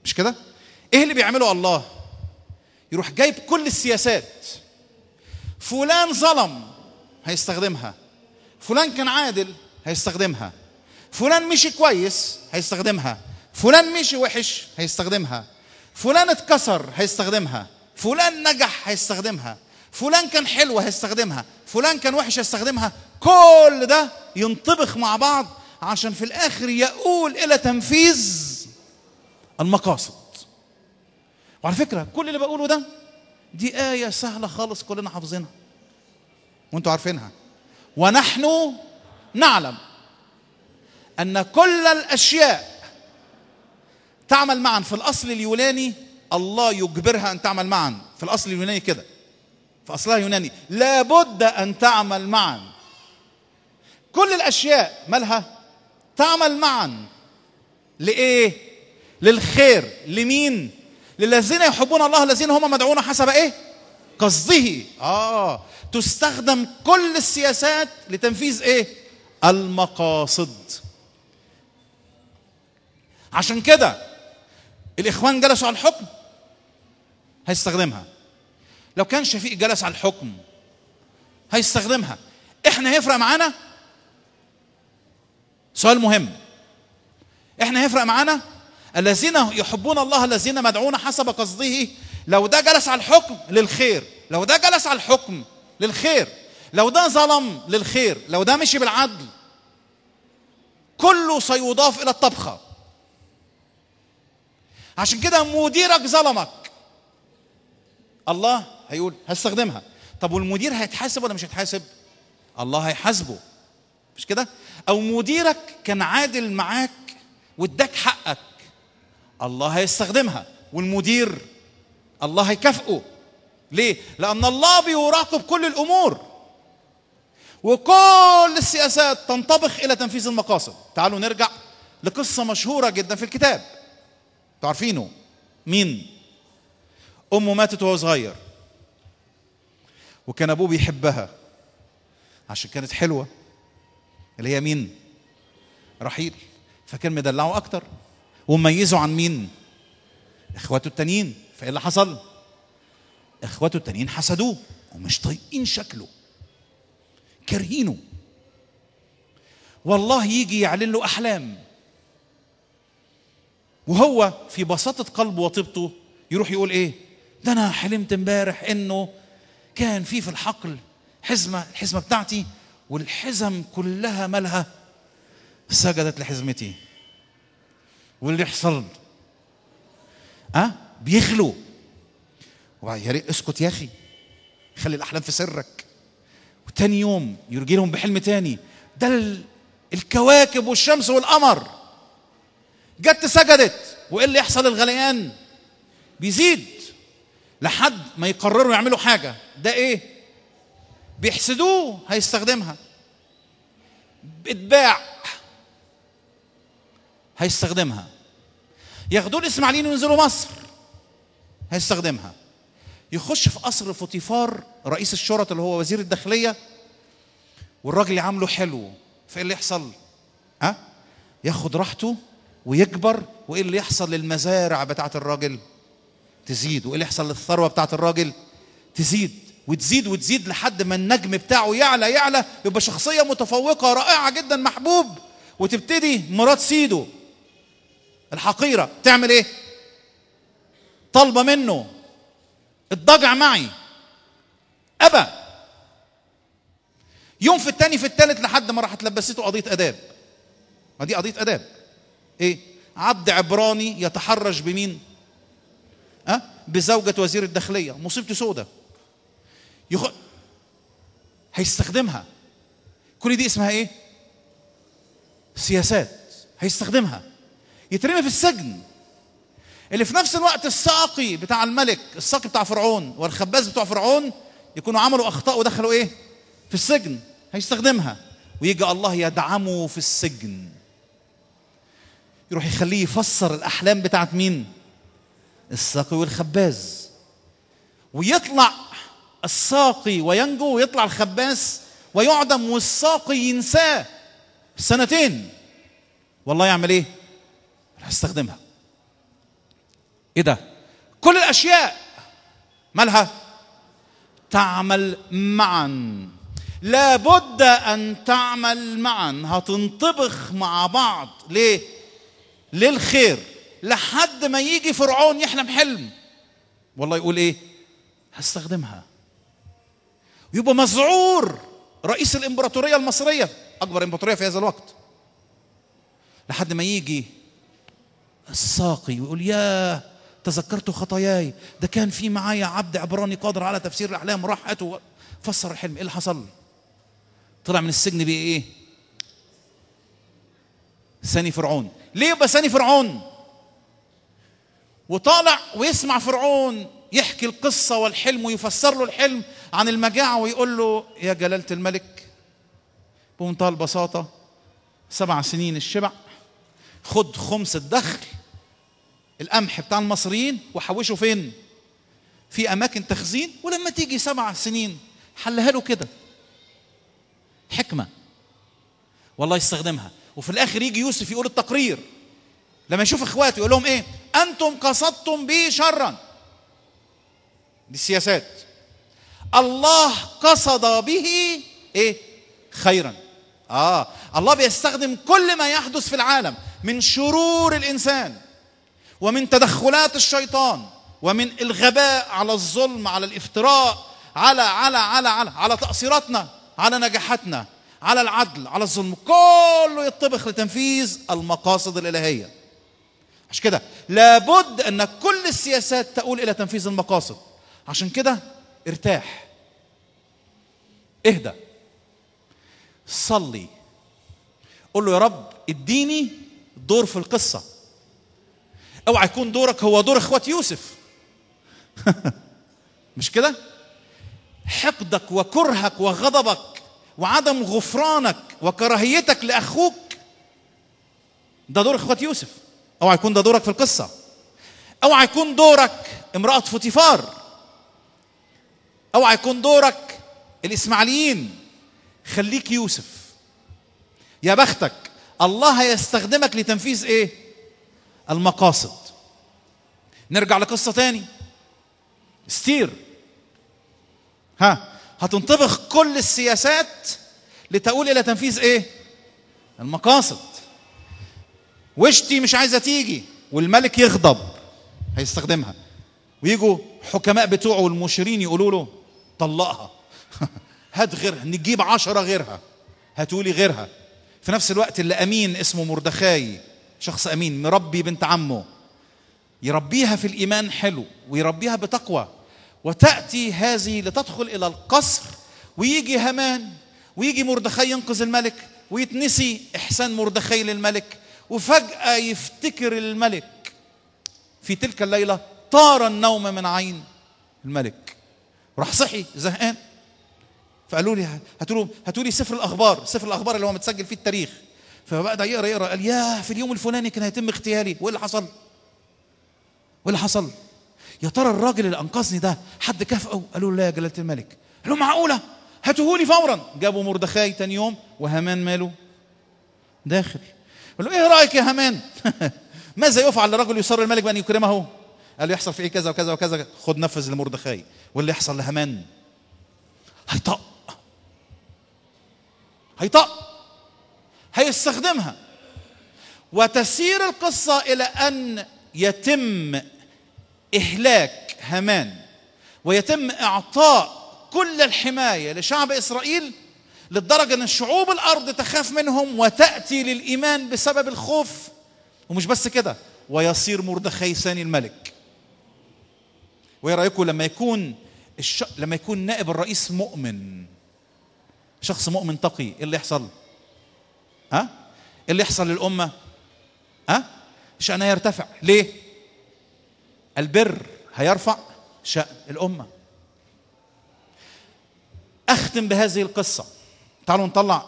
Speaker 1: مش كده؟ ايه اللي بيعمله الله؟ يروح جايب كل السياسات. فلان ظلم هيستخدمها، فلان كان عادل هيستخدمها، فلان مشي كويس هيستخدمها، فلان مشي وحش هيستخدمها، فلان اتكسر هيستخدمها، فلان نجح هيستخدمها، فلان كان حلو هيستخدمها، فلان كان وحش هيستخدمها. كل ده ينطبخ مع بعض عشان في الآخر يؤول إلى تنفيذ المقاصد. وعلى فكرة كل اللي بقوله ده دي آية سهلة خالص كلنا حافظينها وانتوا عارفينها. ونحن نعلم أن كل الأشياء تعمل معا. في الأصل اليوناني الله يجبرها أن تعمل معا. في الأصل اليوناني كده، في أصلها يوناني لابد أن تعمل معا. كل الأشياء مالها؟ تعمل معا. لإيه؟ للخير. لمين؟ للذين يحبون الله الذين هم مدعون حسب إيه؟ قصده. تستخدم كل السياسات لتنفيذ إيه؟ المقاصد. عشان كده الإخوان جلسوا على الحكم هيستخدمها. لو كان شفيق جلس على الحكم هيستخدمها. احنا هيفرق معانا؟ سؤال مهم. احنا هيفرق معانا؟ الذين يحبون الله الذين مدعون حسب قصده. لو ده جلس على الحكم للخير، لو ده جلس على الحكم للخير، لو ده ظلم للخير، لو ده مشي بالعدل، كله سيضاف إلى الطبخة. عشان كده مديرك ظلمك، الله هيقول هستخدمها. طب والمدير هيتحاسب ولا مش هيتحاسب؟ الله هيحاسبه، مش كده؟ او مديرك كان عادل معاك واداك حقك، الله هيستخدمها. والمدير الله هيكافئه. ليه؟ لأن الله بيراقب كل الأمور، وكل السياسات تنطبخ إلى تنفيذ المقاصد. تعالوا نرجع لقصة مشهورة جدا في الكتاب، تعرفينه مين؟ أمه ماتت وهو صغير، وكان أبوه بيحبها عشان كانت حلوة، اللي هي مين؟ رحيل. فكان مدلعه أكتر ومميزه عن مين؟ إخواته التانيين. فإيه اللي حصل؟ إخواته التانيين حسدوه ومش طايقين شكله، كارهينه. والله يجي يعلن له أحلام، وهو في بساطة قلبه وطيبته يروح يقول إيه؟ ده أنا حلمت امبارح إنه كان في الحقل الحزمة بتاعتي، والحزم كلها مالها سجدت لحزمتي. واللي يحصل بيخلو يا ريت اسكت يا اخي، خلي الاحلام في سرك. وتاني يوم يجي لهم بحلم تاني، ده الكواكب والشمس والقمر جت سجدت. وايه اللي يحصل؟ الغليان بيزيد لحد ما يقرروا يعملوا حاجه. ده ايه؟ بيحسدوه، هيستخدمها. اتباع، هيستخدمها. ياخدوه الاسماعيليين وينزلوا مصر، هيستخدمها. يخش في قصر فوطيفار رئيس الشرطة اللي هو وزير الداخلية، والراجل يعامله حلو. فايه اللي يحصل؟ ياخد راحته ويكبر. وايه اللي يحصل للمزارع بتاعت الراجل؟ تزيد. وايه اللي يحصل للثروة بتاعت الراجل؟ تزيد وتزيد وتزيد لحد ما النجم بتاعه يعلى، يبقى شخصية متفوقة رائعة جدا، محبوب. وتبتدي مرات سيده الحقيرة تعمل ايه؟ طالبة منه الضجع معي، أبى. يوم في التاني في التالت لحد ما راحت لبسته قضية آداب. ما دي قضية آداب. ايه؟ عبد عبراني يتحرش بمين؟ بزوجة وزير الداخلية. مصيبته سودة. هيستخدمها. كل دي اسمها ايه؟ سياسات. هيستخدمها. يترمي في السجن. اللي في نفس الوقت الساقي بتاع الملك، الساقي بتاع فرعون والخباز بتوع فرعون يكونوا عملوا اخطاء ودخلوا ايه؟ في السجن. هيستخدمها. ويجي الله يدعمه في السجن، يروح يخليه يفسر الاحلام بتاعت مين؟ الساقي والخباز. ويطلع الساقي وينجو، ويطلع الخباز ويعدم، والساقي ينساه سنتين. والله يعمل ايه؟ هيستخدمها. ايه ده؟ كل الاشياء مالها؟ تعمل معا. لابد ان تعمل معا، هتنطبخ مع بعض. ليه؟ للخير. لحد ما يجي فرعون يحلم حلم، والله يقول ايه؟ هستخدمها. يبقى مذعور رئيس الامبراطورية المصرية، اكبر امبراطورية في هذا الوقت، لحد ما يجي الساقي ويقول ياه تذكرت خطاياي، ده كان في معايا عبد عبراني قادر على تفسير الاحلام، راح هاته فسر الحلم. ايه اللي حصل؟ طلع من السجن بيه ايه؟ ثاني فرعون. ليه يبقى ثاني فرعون؟ وطالع ويسمع فرعون يحكي القصة والحلم ويفسر له الحلم عن المجاعة، ويقول له يا جلالة الملك بمنتهى البساطة 7 سنين الشبع، خد خمس الدخل القمح بتاع المصريين وحوشه فين؟ في أماكن تخزين، ولما تيجي 7 سنين حلها له كده. حكمة والله يستخدمها. وفي الآخر يجي يوسف يقول التقرير لما يشوف إخواته يقول لهم إيه؟ أنتم قصدتم بي شرا. دي السياسات. الله قصد به إيه؟ خيرا. الله بيستخدم كل ما يحدث في العالم من شرور الإنسان ومن تدخلات الشيطان ومن الغباء على الظلم على الافتراء على تقصيراتنا على نجاحاتنا على العدل على الظلم، كله يطبخ لتنفيذ المقاصد الإلهية. عشان كده لابد أن كل السياسات تؤول إلى تنفيذ المقاصد. عشان كده ارتاح، اهدى، صلي، قل له يا رب اديني دور في القصة. اوعى يكون دورك هو دور اخوات يوسف. مش كده؟ حقدك وكرهك وغضبك وعدم غفرانك وكراهيتك لأخوك ده دور اخوات يوسف. اوعى يكون ده دورك في القصة. اوعى يكون دورك امرأة فوطيفار. اوعى يكون دورك الإسماعيليين. خليك يوسف. يا بختك، الله هيستخدمك لتنفيذ ايه؟ المقاصد. نرجع لقصة تاني. استير هتنطبخ كل السياسات لتؤول إلى تنفيذ ايه؟ المقاصد. وشتي مش عايزة تيجي والملك يغضب، هيستخدمها. ويجوا حكماء بتوعه والمشيرين يقولوا له طلقها. هات غيرها، نجيب 10 غيرها، هاتولي غيرها. في نفس الوقت اللي أمين اسمه مردخاي، شخص أمين مربي بنت عمه، يربيها في الإيمان حلو ويربيها بتقوى وتأتي هذه لتدخل إلى القصر، ويجي هامان ويجي مردخي ينقذ الملك، ويتنسي إحسان مردخي للملك، وفجأة يفتكر الملك. في تلك الليلة طار النوم من عين الملك، راح صحي زهقان. فقالوا لي هاتوا لي سفر الأخبار اللي هو متسجل فيه التاريخ. فبدأ يقرأ قال ياه في اليوم الفلاني كان هيتم اغتيالي، وايه اللي حصل؟ وايه اللي حصل؟ يا ترى الراجل اللي انقذني ده حد كافئه؟ قالوا له لا يا جلالة الملك. قالوا معقولة؟ هاتوهولي فورا. جابوا مردخاي تاني يوم، وهامان ماله؟ داخل. قال له ايه رأيك يا هامان؟ ماذا يفعل لرجل يسر الملك بأن يكرمه؟ قال له يحصل فيه كذا وكذا وكذا. خد نفذ لمردخاي. واللي يحصل لهامان هيطق هيستخدمها، وتسير القصة إلى أن يتم إهلاك هامان، ويتم إعطاء كل الحماية لشعب إسرائيل، للدرجة أن شعوب الأرض تخاف منهم وتأتي للإيمان بسبب الخوف. ومش بس كده، ويصير مردخاي ثاني الملك. وإيه رأيكم لما يكون نائب الرئيس مؤمن، شخص مؤمن تقي، إيه اللي يحصل؟ إيه اللي يحصل للأمة؟ شأنها يرتفع. ليه؟ البر هيرفع شأن الأمة. أختم بهذه القصة. تعالوا نطلع،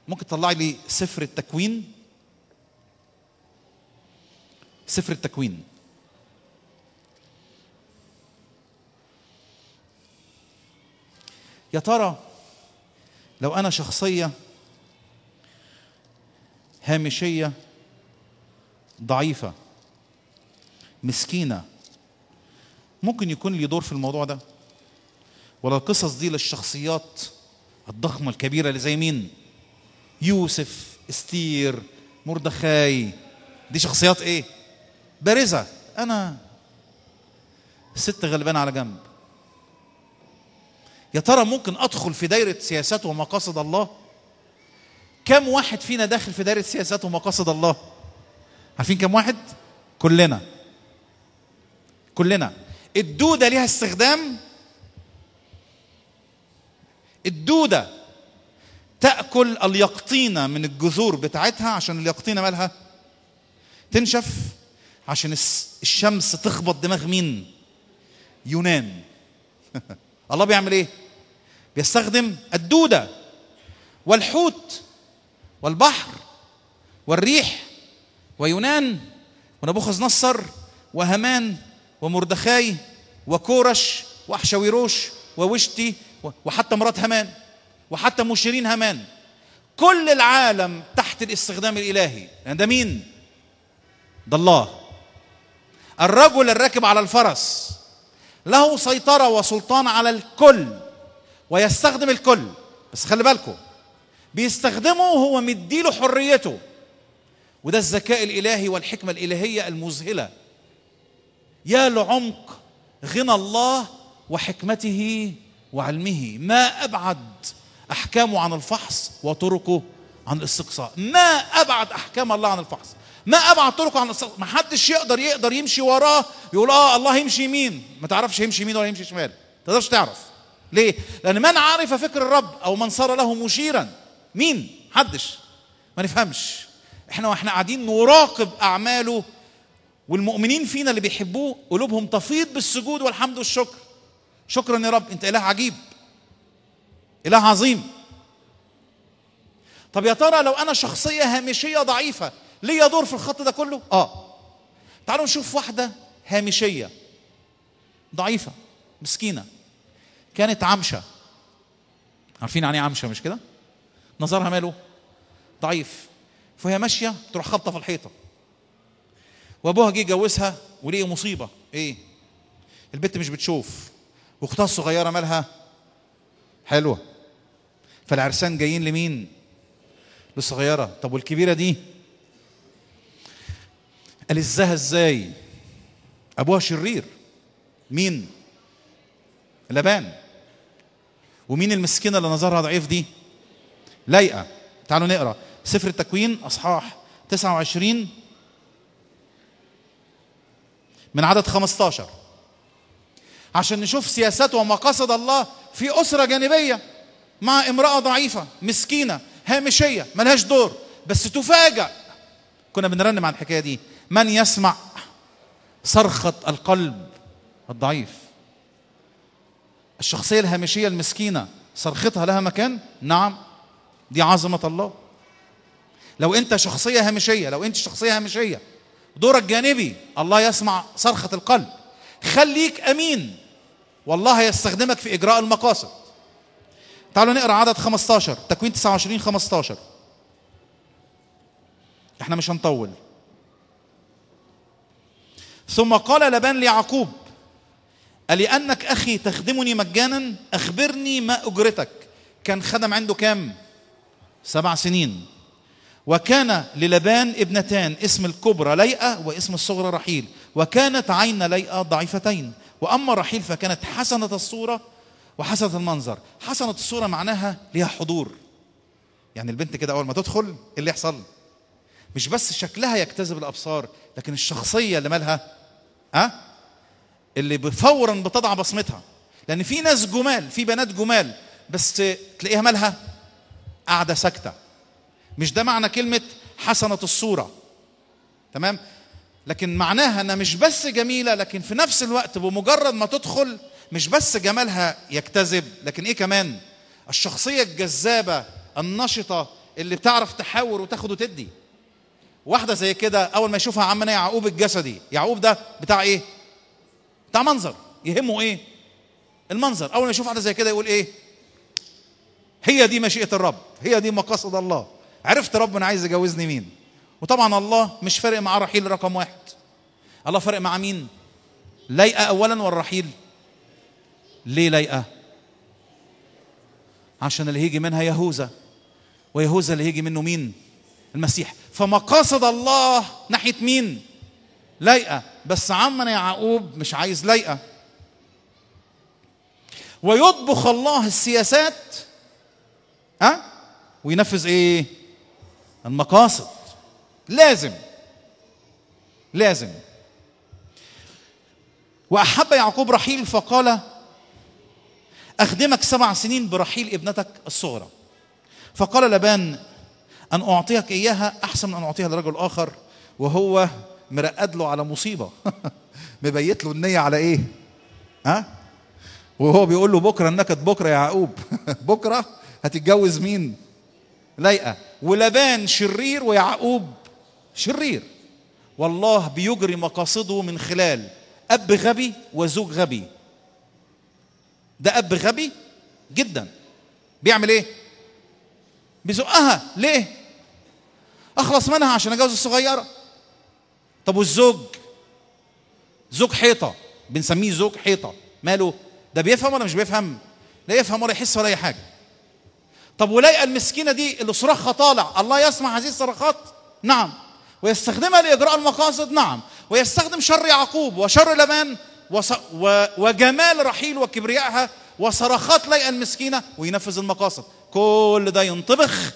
Speaker 1: ممكن تطلع لي سفر التكوين. سفر التكوين. يا ترى لو أنا شخصية هامشية ضعيفة مسكينة، ممكن يكون لي دور في الموضوع ده؟ ولا القصص دي للشخصيات الضخمة الكبيرة اللي زي مين؟ يوسف، استير، مردخاي. دي شخصيات ايه؟ بارزة. انا ست غلبان على جنب. يا ترى ممكن ادخل في دايرة سياسات ومقاصد الله؟ كم واحد فينا داخل في دايرة سياسات ومقاصد الله؟ عارفين كم واحد؟ كلنا. الدودة ليها استخدام. الدودة تأكل اليقطينة من الجذور بتاعتها، عشان اليقطينة مالها؟ تنشف، عشان الشمس تخبط دماغ مين؟ يونان. الله بيعمل ايه؟ بيستخدم الدودة والحوت والبحر والريح ويونان ونبوخذ نصر وهامان ومردخاي وكورش وأحشاويروش ووشتي وحتى مرات هامان وحتى مشيرين هامان. كل العالم تحت الاستخدام الإلهي. يعني ده مين؟ ده الله. الرجل الراكب على الفرس له سيطرة وسلطان على الكل ويستخدم الكل. بس خلي بالكم، بيستخدمه هو مديله حريته. وده الذكاء الإلهي والحكمة الإلهية المذهلة. يا لعمق غنى الله وحكمته وعلمه، ما أبعد أحكامه عن الفحص وطرقه عن الاستقصاء. ما أبعد أحكام الله عن الفحص، ما أبعد طرقه عن الاستقصاء. ما حدش يقدر يمشي وراه يقول الله يمشي يمين. ما تعرفش يمشي يمين ولا يمشي شمال، ما تقدرش تعرف. ليه؟ لأن من عرف فكر الرب أو من صار له مشيرا، مين؟ حدش. ما نفهمش. احنا قاعدين نراقب أعماله، والمؤمنين فينا اللي بيحبوه قلوبهم تفيض بالسجود والحمد والشكر. شكرا يا رب، انت إله عجيب، إله عظيم. طب يا ترى لو أنا شخصية هامشية ضعيفة ليا دور في الخط ده كله؟ تعالوا نشوف واحدة هامشية ضعيفة مسكينة، كانت عمشة. عارفين يعني ايه عمشة؟ مش كده؟ نظرها ماله؟ ضعيف. فهي ماشية تروح خبطة في الحيطة، وابوها جه يجوزها وليه مصيبة. ايه؟ البنت مش بتشوف، واختها الصغيرة مالها؟ حلوة. فالعرسان جايين لمين؟ للصغيرة. طب والكبيرة دي ألزها ازاي؟ ابوها شرير. مين؟ لبان. ومين المسكينة اللي نظرها ضعيف دي؟ لايقة. تعالوا نقرأ سفر التكوين أصحاح 29 من عدد 15. عشان نشوف سياسات ومقاصد الله في أسرة جانبية مع امرأة ضعيفة مسكينة هامشية ملهاش دور، بس تفاجأ. كنا بنرنم عن الحكاية دي، من يسمع صرخة القلب الضعيف. الشخصية الهامشية المسكينة صرختها لها مكان؟ نعم، دي عظمة الله. لو أنت شخصية هامشية، لو أنت شخصية هامشية دورك جانبي، الله يسمع صرخة القلب. خليك أمين والله هيستخدمك في إجراء المقاصد. تعالوا نقرأ عدد 15، تكوين 29:15. احنا مش هنطول. ثم قال لابان ليعقوب: ألأنك أخي تخدمني مجانا؟ أخبرني ما أجرتك. كان خدم عنده كام؟ 7 سنين. وكان للابان ابنتان، اسم الكبرى ليئة واسم الصغرى رحيل، وكانت عين ليئة ضعيفتين، وأما رحيل فكانت حسنة الصورة وحسنة المنظر. حسنة الصورة معناها ليها حضور، يعني البنت كده أول ما تدخل إيه اللي يحصل؟ مش بس شكلها يجتذب الأبصار، لكن الشخصية اللي مالها اللي فورا بتضع بصمتها. لأن في ناس جمال، في بنات جمال، بس تلاقيها مالها قاعدة ساكتة. مش ده معنى كلمة حسنة الصورة، تمام؟ لكن معناها أنها مش بس جميلة، لكن في نفس الوقت بمجرد ما تدخل مش بس جمالها يجتذب، لكن إيه كمان؟ الشخصية الجذابة النشطة اللي بتعرف تحاور وتاخد وتدي. واحدة زي كده أول ما يشوفها عمنا يعقوب الجسدي، يعقوب ده بتاع إيه؟ بتاع منظر، يهمه إيه؟ المنظر. أول ما يشوف واحدة زي كده يقول إيه؟ هي دي مشيئة الرب، هي دي مقاصد الله. عرفت ربنا عايز يجوزني مين. وطبعا الله مش فارق مع رحيل رقم 1، الله فارق مع مين؟ ليئة أولا والرحيل. ليه ليئة؟ عشان اللي هيجي منها يهوذا، ويهوذا اللي هيجي منه مين؟ المسيح. فمقاصد الله ناحية مين؟ ليئة. بس عمنا يعقوب مش عايز ليئة. ويطبخ الله السياسات وينفذ ايه؟ المقاصد. لازم. وأحب يعقوب رحيل فقال: أخدمك 7 سنين برحيل ابنتك الصغرى. فقال لابان: أن أعطيك إياها أحسن من أن أعطيها لرجل آخر. وهو مرقد له على مصيبة مبيت له النية على إيه؟ وهو بيقول له بكرة النكد بكرة يا يعقوب بكرة هتتجوز مين؟ ليئة. ولابان شرير ويعقوب شرير، والله بيجري مقاصده من خلال أب غبي وزوج غبي. ده أب غبي جدا، بيعمل إيه؟ بيزقها. ليه؟ أخلص منها عشان أجوز الصغيرة. طب والزوج؟ زوج حيطة، بنسميه زوج حيطة. ماله؟ ده بيفهم ولا مش بيفهم؟ لا يفهم ولا يحس ولا أي حاجة. طب وليئة المسكينة دي اللي صراخها طالع، الله يسمع هذه الصراخات؟ نعم. ويستخدمها لإجراء المقاصد؟ نعم. ويستخدم شر يعقوب وشر لابان وجمال رحيل وكبريائها وصراخات ليئة المسكينة وينفذ المقاصد. كل ده ينطبخ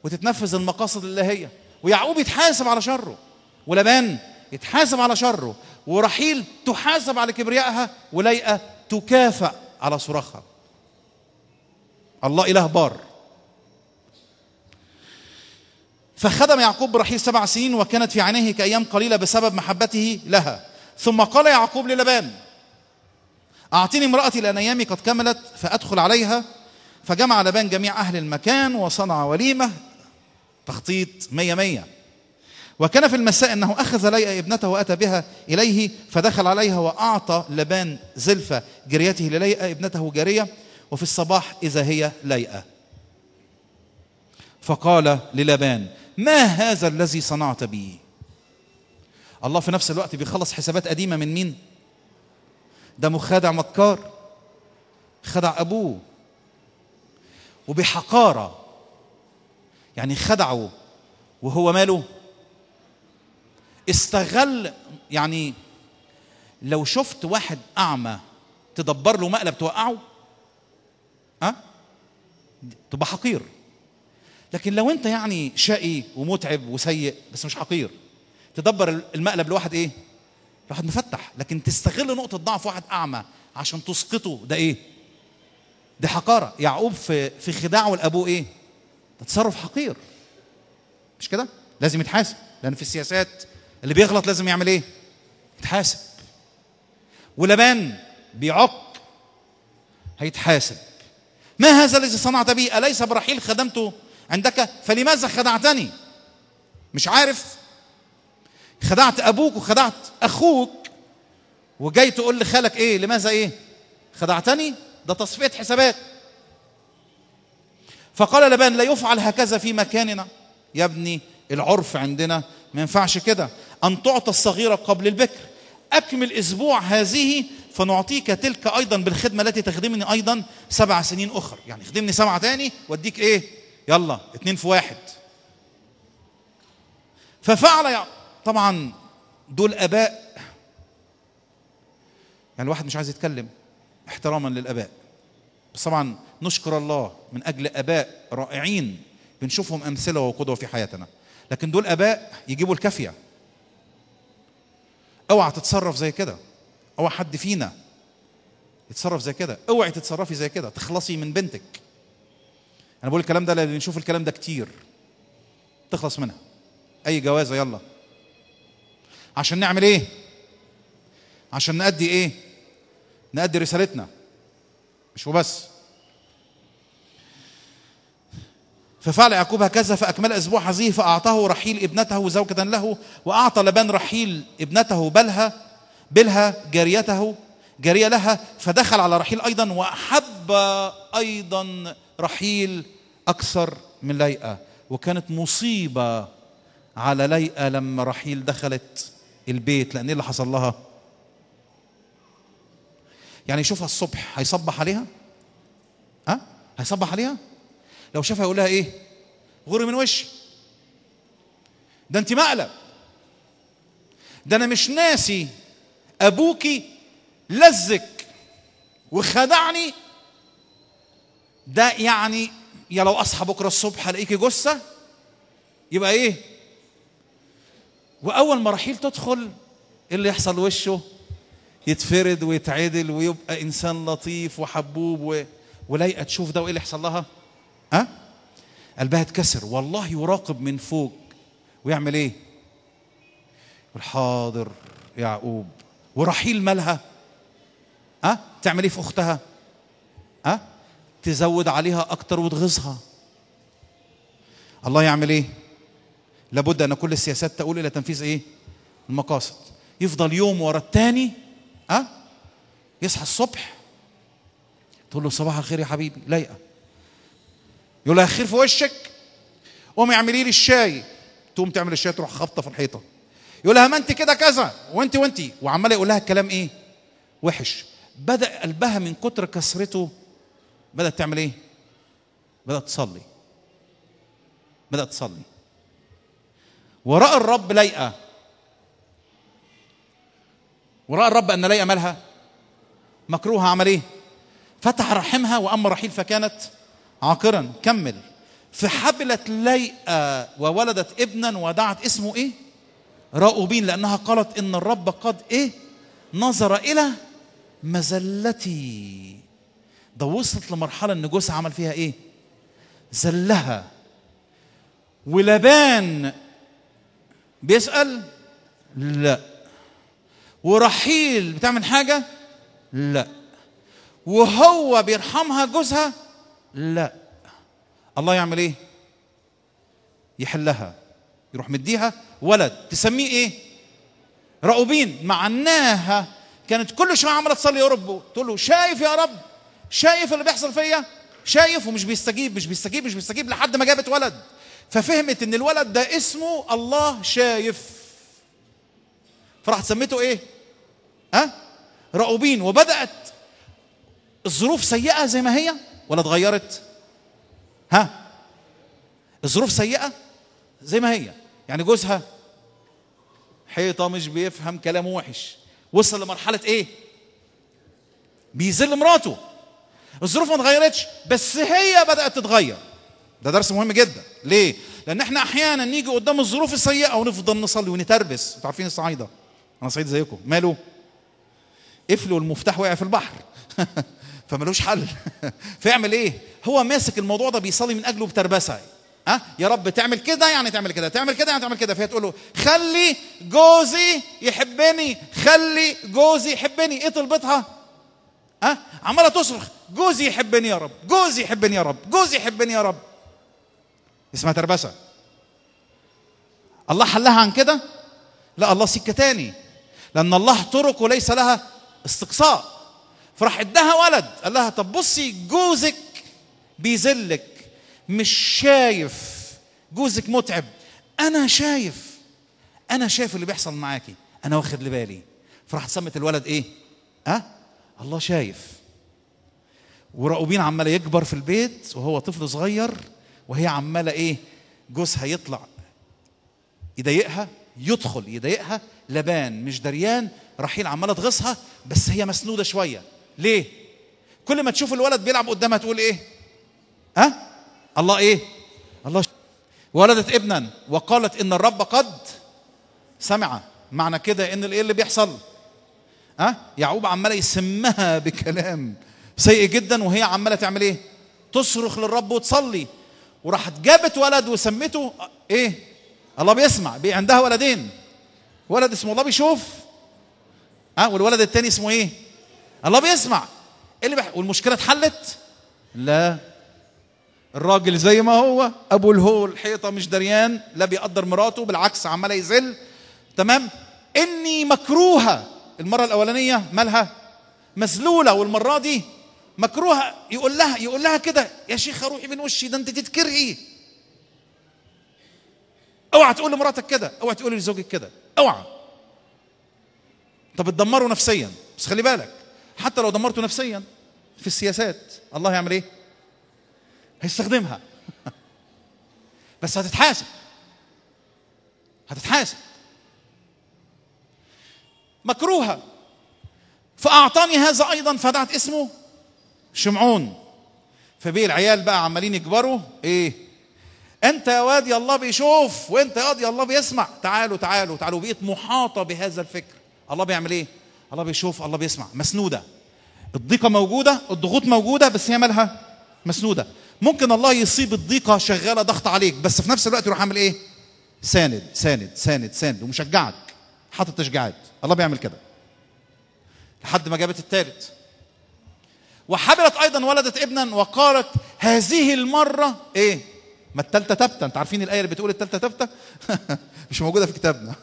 Speaker 1: وتتنفذ المقاصد الإلهية. ويعقوب يتحاسب على شره، ولابان يتحاسب على شره، ورحيل تحاسب على كبريائها، وليئة تكافأ على صراخها. الله إله بار. فخدم يعقوب برحيل 7 سنين، وكانت في عينيه كأيام قليلة بسبب محبته لها. ثم قال يعقوب للابان: أعطيني امرأتي لأن أيامي قد كملت فأدخل عليها. فجمع لابان جميع أهل المكان وصنع وليمة، تخطيط 100. وكان في المساء أنه أخذ ليئة ابنته وأتى بها إليه، فدخل عليها وأعطى لابان زلفة جريته لليئة ابنته جارية. وفي الصباح إذا هي ليئة. فقال للابان: ما هذا الذي صنعت بي؟ الله في نفس الوقت بيخلص حسابات قديمة من مين؟ ده مخادع مكار، خدع أبوه وبحقارة، يعني خدعه وهو ماله؟ استغل. يعني لو شفت واحد أعمى تدبر له مقلب توقعه تبقى حقير. لكن لو انت يعني شقي ومتعب وسيء بس مش حقير، تدبر المقلب لواحد ايه؟ واحد مفتح، لكن تستغل نقطة ضعف واحد أعمى عشان تسقطه، ده إيه؟ دي حقارة. يعقوب في خداعه لأبوه إيه؟ ده تصرف حقير، مش كده؟ لازم يتحاسب، لأن في السياسات اللي بيغلط لازم يعمل إيه؟ يتحاسب. ولبان بيعق هيتحاسب. ما هذا الذي صنعت بي؟ أليس برحيل خدمته عندك؟ فلماذا خدعتني؟ مش عارف؟ خدعت أبوك وخدعت أخوك، وجاي تقول لخالك إيه؟ لماذا إيه؟ خدعتني؟ ده تصفية حسابات. فقال لبان: لا يفعل هكذا في مكاننا. يا ابني العرف عندنا ما ينفعش كده، أن تعطى الصغيرة قبل البكر. أكمل أسبوع هذه فنعطيك تلك أيضا بالخدمة التي تخدمني أيضا 7 سنين أخرى. يعني خدمني 7 تاني واديك إيه؟ يلا 2 في 1. ففعل. طبعا دول آباء، يعني الواحد مش عايز يتكلم احتراما للآباء، بس طبعا نشكر الله من أجل آباء رائعين بنشوفهم أمثلة وقدوة في حياتنا، لكن دول آباء يجيبوا الكافية. اوعى تتصرف زي كده، اوعى حد فينا يتصرف زي كده، اوعي تتصرفي زي كده تخلصي من بنتك. انا بقول الكلام ده لان نشوف الكلام ده كتير، تخلص منها اي جوازه. يلا عشان نعمل ايه؟ عشان نأدي ايه؟ نأدي رسالتنا، مش وبس. ففعل يعقوب هكذا فأكمل أسبوع هذه فأعطاه رحيل ابنته زوجة له، وأعطى لبان رحيل ابنته بلها جارية لها، فدخل على رحيل أيضا وأحب أيضا رحيل أكثر من ليئة. وكانت مصيبة على ليئة لما رحيل دخلت البيت، لأن اللي حصل لها يعني يشوفها الصبح هيصبح عليها، هيصبح عليها. لو شافها يقول لها ايه؟ غوري من وشي، ده انت مقلب، ده انا مش ناسي ابوكي لزك وخدعني، ده يعني يا لو اصحى بكره الصبح الاقيكي جثه يبقى ايه؟ واول ما رحيل تدخل ايه اللي يحصل؟ وشه يتفرد ويتعدل ويبقى انسان لطيف وحبوب، وليئة تشوف ده وايه اللي يحصل لها؟ قلبها اتكسر. والله يراقب من فوق ويعمل ايه؟ يقول حاضر يعقوب. ورحيل مالها؟ تعمل ايه في اختها؟ تزود عليها اكتر وتغيظها. الله يعمل ايه؟ لابد ان كل السياسات تقول الى تنفيذ ايه؟ المقاصد. يفضل يوم ورا الثاني يصحى الصبح تقول له صباح الخير يا حبيبي ليئة، يقول لها خير في وشك، قومي اعملي لي الشاي، تقوم تعمل الشاي تروح خبطه في الحيطه، يقول لها ما انت كده كذا وانت وعمال يقول لها الكلام ايه؟ وحش. بدأ قلبها من كتر كسرته بدأت تعمل ايه؟ بدأت تصلي. ورأى الرب ليئة، ورأى الرب أن ليئة مالها؟ مكروهة. عمل ايه؟ فتح رحمها، وأما رحيل فكانت عاقرا. كمل. فحبلت ليئة وولدت ابنا ودعت اسمه ايه؟ راؤوبين، لأنها قالت إن الرب قد ايه؟ نظر إلى مزلتي. ده وصلت لمرحلة إن جوزها عمل فيها ايه؟ زلها. ولبان بيسأل؟ لا. ورحيل بتعمل حاجة؟ لا. وهو بيرحمها جوزها؟ لا. الله يعمل ايه؟ يحلها، يروح مديها ولد تسميه ايه؟ راؤوبين. معناها كانت كل شويه عماله تصلي يا رب، تقول له شايف يا رب، شايف اللي بيحصل فيا، شايف، ومش بيستجيب لحد ما جابت ولد. ففهمت ان الولد ده اسمه الله شايف، فراحت سميته ايه؟ راؤوبين. وبدأت الظروف سيئة زي ما هي ولا اتغيرت؟ الظروف سيئة زي ما هي. يعني جوزها حيطة، مش بيفهم، كلامه وحش، وصل لمرحلة ايه؟ بيذل مراته. الظروف ما اتغيرتش بس هي بدأت تتغير. ده درس مهم جدا. ليه؟ لأن احنا أحيانا نيجي قدام الظروف السيئة ونفضل نصلي ونتربس. انتوا عارفين الصعايدة
Speaker 2: انا صعيد زيكم. ماله؟ قفل والمفتاح وقع في البحر فملوش حل فيعمل ايه؟ هو ماسك الموضوع ده بيصلي من اجله بتربسه. يا رب تعمل كده يعني تعمل كده، تعمل كده يعني تعمل كده. فهي تقول له خلي جوزي يحبني، خلي جوزي يحبني. ايه طلبتها؟ عماله تصرخ جوزي يحبني يا رب، جوزي يحبني يا رب، جوزي يحبني يا رب. اسمها تربسه. الله حلها عن كده؟ لا، الله سكه تاني، لان الله طرق وليس لها استقصاء. فراح ادها ولد، قال لها طب بصي جوزك بيذلك، مش شايف جوزك متعب، انا شايف اللي بيحصل معاكي، انا واخد بالي. فراح سمت الولد ايه؟ الله شايف. وراؤوبين عماله يكبر في البيت وهو طفل صغير، وهي عماله ايه؟ جوزها يطلع يضايقها، يدخل يضايقها، لبان مش دريان، رحيل عماله تغصها، بس هي مسنوده شويه. ليه؟ كل ما تشوف الولد بيلعب قدامها تقول ايه؟ الله ايه؟ الله ولدت ابنا وقالت ان الرب قد سمع. معنى كده ان ايه اللي بيحصل؟ يعقوب عماله يسمها بكلام سيء جدا، وهي عماله تعمل ايه؟ تصرخ للرب وتصلي. وراحت جابت ولد وسمته ايه؟ الله بيسمع. عندها ولدين، ولد اسمه الله بيشوف، والولد الثاني اسمه ايه؟ الله بيسمع. والمشكله اتحلت؟ لا، الراجل زي ما هو ابو الهول حيطه مش دريان، لا بيقدر مراته، بالعكس عماله يذل. تمام؟ اني مكروهه. المره الاولانيه مالها؟ مذلوله، والمره دي مكروهه. يقول لها كده يا شيخه روحي من وشي، ده انت تتكرهي. اوعى تقول لمراتك كده، اوعى تقول لزوجك كده، اوعى. طب بتدمروا نفسيا. بس خلي بالك، حتى لو دمرتوا نفسيا في السياسات، الله يعمل ايه؟ هيستخدمها بس هتتحاسب. مكروهة. فأعطاني هذا أيضا فدعت اسمه شمعون. فبيه العيال بقى عمالين يكبروا ايه؟ انت يا واد يا الله بيشوف، وانت يا واد يا الله بيسمع، تعالوا تعالوا تعالوا. بقيت محاطة بهذا الفكر. الله بيعمل ايه؟ الله بيشوف، الله بيسمع. مسنودة. الضيقة موجودة، الضغوط موجودة، بس هي مالها؟ مسنودة. ممكن الله يصيب الضيقة شغالة ضغط عليك، بس في نفس الوقت يروح عامل ايه؟ ساند ساند ساند ساند، ومشجعك، حاطط تشجيعات. الله بيعمل كده لحد ما جابت الثالث. وحبلت ايضا ولدت ابنا وقالت هذه المرة ايه؟ ما الثالثة تبتة. انت عارفين الآية اللي بتقول الثالثة تبتة؟ مش موجودة في كتابنا.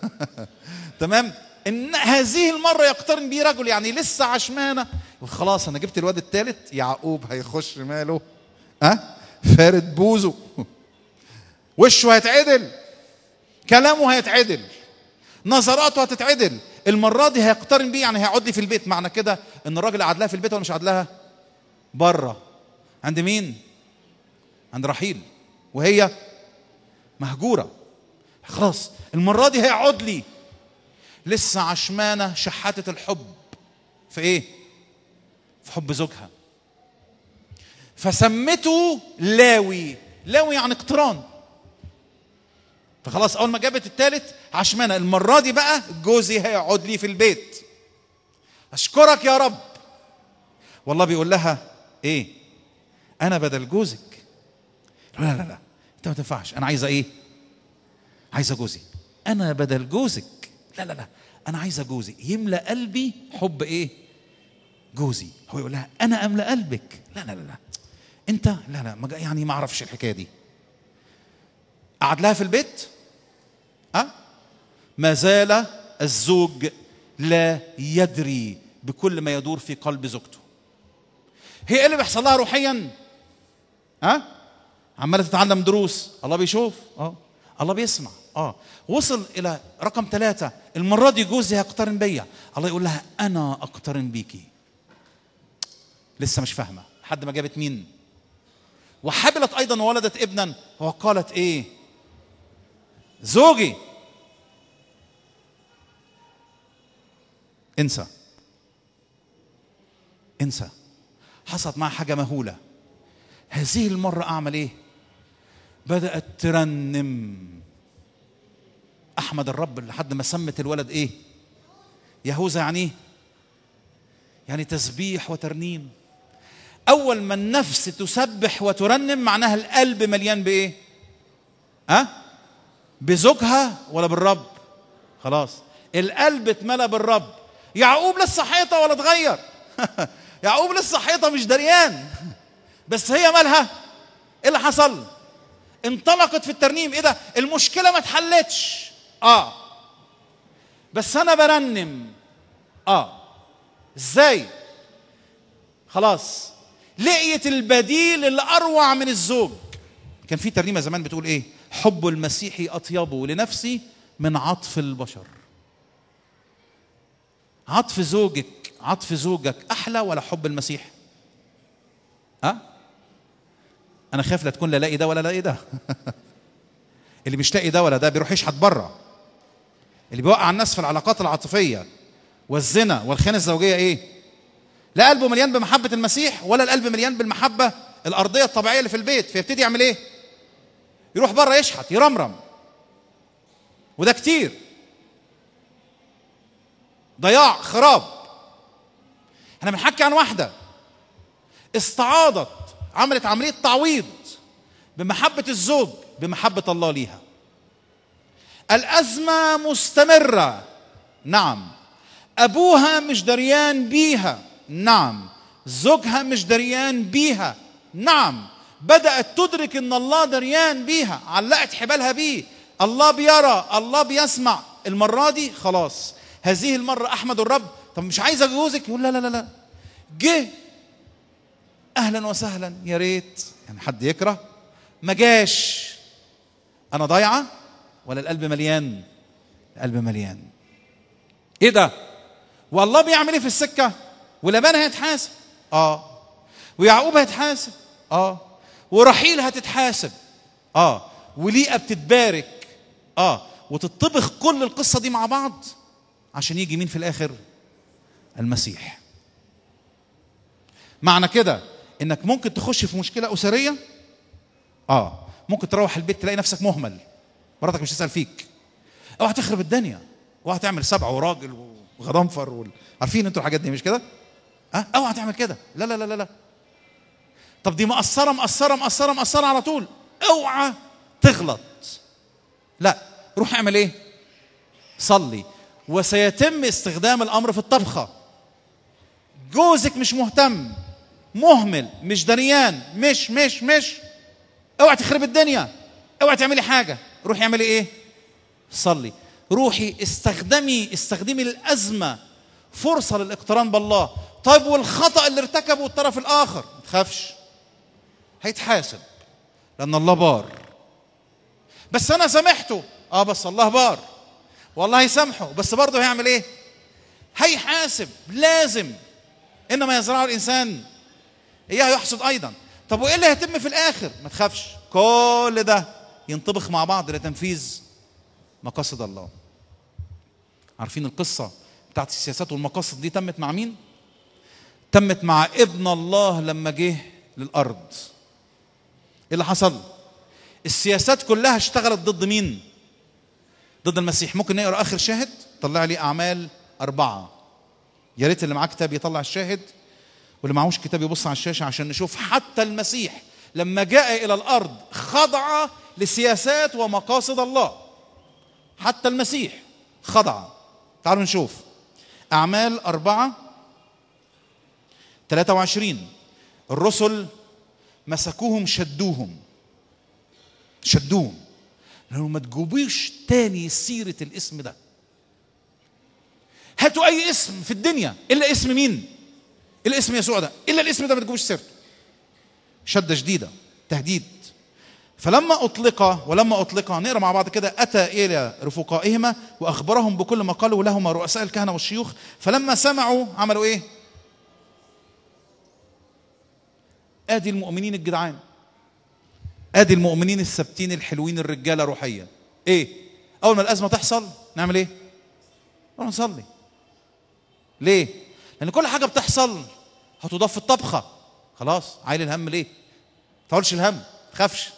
Speaker 2: تمام؟ ان هذه المرة يقترن بيه رجل، يعني لسه عشمانة. خلاص انا جبت الواد الثالث، يعقوب هيخش ماله؟ فارد بوزه، وشه هيتعدل، كلامه هيتعدل، نظراته هتتعدل. المرة دي هيقترن بيه، يعني هيقعد لي في البيت. معنى كده ان الراجل قعد لها في البيت ولا مش قعد لها؟ بره. عند مين؟ عند رحيل، وهي مهجورة. خلاص المرة دي هيقعد لي. لسه عشمانة شحاتة الحب في ايه؟ في حب زوجها. فسمته لاوي. لاوي يعني اقتران. فخلاص اول ما جابت الثالث عشمانة، المرة دي بقى جوزي هيقعد لي في البيت. اشكرك يا رب. والله بيقول لها ايه؟ انا بدل جوزك. لا لا لا، انت ما تنفعش. انا عايزه ايه؟ عايزه جوزي. انا بدل جوزك. لا لا لا، انا عايزه جوزي يملأ قلبي حب ايه؟ جوزي. هو يقول لها انا املأ قلبك. لا لا لا انت لا لا، يعني ما اعرفش الحكايه دي. قعد لها في البيت. ما زال الزوج لا يدري بكل ما يدور في قلب زوجته. هي ايه اللي بيحصل لها روحيا؟ عماله تتعلم دروس. الله بيشوف، الله بيسمع. وصل الى رقم 3. المره دي جوزي هيقترن بيا. الله يقول لها انا اقترن بيكي. لسه مش فاهمه لحد ما جابت مين؟ وحبلت ايضا وولدت ابنا وقالت ايه؟ زوجي. انسى. حصلت معها حاجه مهوله. هذه المره اعمل ايه؟ بدأت ترنم احمد الرب لحد ما سمت الولد ايه؟ يهوذا يعني ايه؟ يعني تسبيح وترنيم. اول ما النفس تسبح وترنم معناها القلب مليان بايه؟ بزوجها ولا بالرب؟ خلاص القلب اتملى بالرب. يعقوب لسه حيطه ولا اتغير؟ يعقوب لسه حيطه مش دريان، بس هي مالها؟ ايه اللي حصل؟ انطلقت في الترنيم. ايه ده؟ المشكله ما اتحلتش، بس انا برنم. ازاي؟ خلاص لقيت البديل اللي اروع من الزوج. كان في ترنيمه زمان بتقول ايه؟ حب المسيح اطيب لنفسي من عطف البشر. عطف زوجك احلى ولا حب المسيح؟ انا خايف لا تكون لا لاقي ده ولا لاقي ده. اللي مش لاقي ده ولا ده بيروح يشحت بره. اللي بيوقع الناس في العلاقات العاطفيه والزنا والخيانه الزوجيه ايه؟ لا قلبه مليان بمحبه المسيح ولا القلب مليان بالمحبه الارضيه الطبيعيه اللي في البيت، فيبتدي يعمل ايه؟ يروح بره يشحت يرمرم. وده كتير ضياع خراب. احنا بنحكي عن واحده استعاضت، عملت عمليه تعويض بمحبه الزوج بمحبه الله ليها. الازمه مستمره، نعم. ابوها مش دريان بيها، نعم. زوجها مش دريان بيها، نعم. بدأت تدرك ان الله دريان بيها، علقت حبالها بيه. الله بيرى، الله بيسمع. المرة دي خلاص، هذه المرة احمد الرب. طب مش عايز اجوزك؟ يقول لا لا لا، جه اهلا وسهلا، يا ريت. يعني حد يكره؟ ما جاش. انا ضايعه ولا القلب مليان؟ القلب مليان. ايه ده؟ والله بيعمل ايه في السكه؟ ولبان هيتحاسب، ويعقوب هيتحاسب، ورحيل هتتحاسب، وليئة بتتبارك، وتطبخ كل القصة دي مع بعض عشان يجي مين في الآخر؟ المسيح. معنى كده انك ممكن تخش في مشكلة أسرية، ممكن تروح البيت تلاقي نفسك مهمل، مراتك مش تسأل فيك، اوعى تخرب الدنيا، اوعى تعمل 7 وراجل وغضنفر عارفين انتوا الحاجات دي مش كده؟ اوعى تعمل كده، لا لا لا لا. طب دي مقصرة على طول، اوعى تغلط. لا، روح اعمل ايه؟ صلي. وسيتم استخدام الامر في الطبخة. جوزك مش مهتم، مهمل، مش دريان، مش اوعى تخرب الدنيا، اوعى تعملي حاجة. روحي اعملي ايه؟ صلي. روحي استخدمي الأزمة فرصة للاقتران بالله. طيب والخطأ اللي ارتكبه الطرف الآخر؟ ما تخافش، هيتحاسب لأن الله بار. بس أنا سامحته، بس الله بار، والله يسامحه، بس برضه هيعمل إيه؟ هيحاسب، لازم. إنما يزرع الإنسان إياه يحصد أيضا. طب وإيه اللي هيتم في الآخر؟ ما تخافش، كل ده ينطبخ مع بعض لتنفيذ مقاصد الله. عارفين القصة بتاعت السياسات والمقاصد دي تمت مع مين؟ تمت مع ابن الله لما جه للأرض. ايه اللي حصل؟ السياسات كلها اشتغلت ضد مين؟ ضد المسيح. ممكن نقرأ آخر شاهد؟ طلع لي أعمال 4. يا ريت اللي معاه كتاب يطلع الشاهد، واللي معهوش كتاب يبص على الشاشة عشان نشوف حتى المسيح لما جاء إلى الأرض خضع لسياسات ومقاصد الله. حتى المسيح خضع. تعالوا نشوف أعمال 4:23. الرسل مسكوهم شدوهم لأنه ما تجيبوش تاني سيرة الاسم ده. هاتوا أي اسم في الدنيا إلا اسم مين؟ إلا اسم يسوع ده، إلا الاسم ده ما تجيبوش سيرته. شدة شديدة، تهديد. فلما أطلق نقرأ مع بعض كده. أتى إلى رفقائهما وأخبرهم بكل ما قالوا لهما رؤساء الكهنة والشيوخ، فلما سمعوا عملوا إيه؟ آدي المؤمنين الجدعان، آدي المؤمنين الثابتين الحلوين الرجالة روحيا. إيه؟ أول ما الأزمة تحصل نعمل إيه؟ نروح نصلي. ليه؟ لأن كل حاجة بتحصل هتضاف في الطبخة. خلاص، عايل الهم ليه؟ تقولش الهم، تخافش.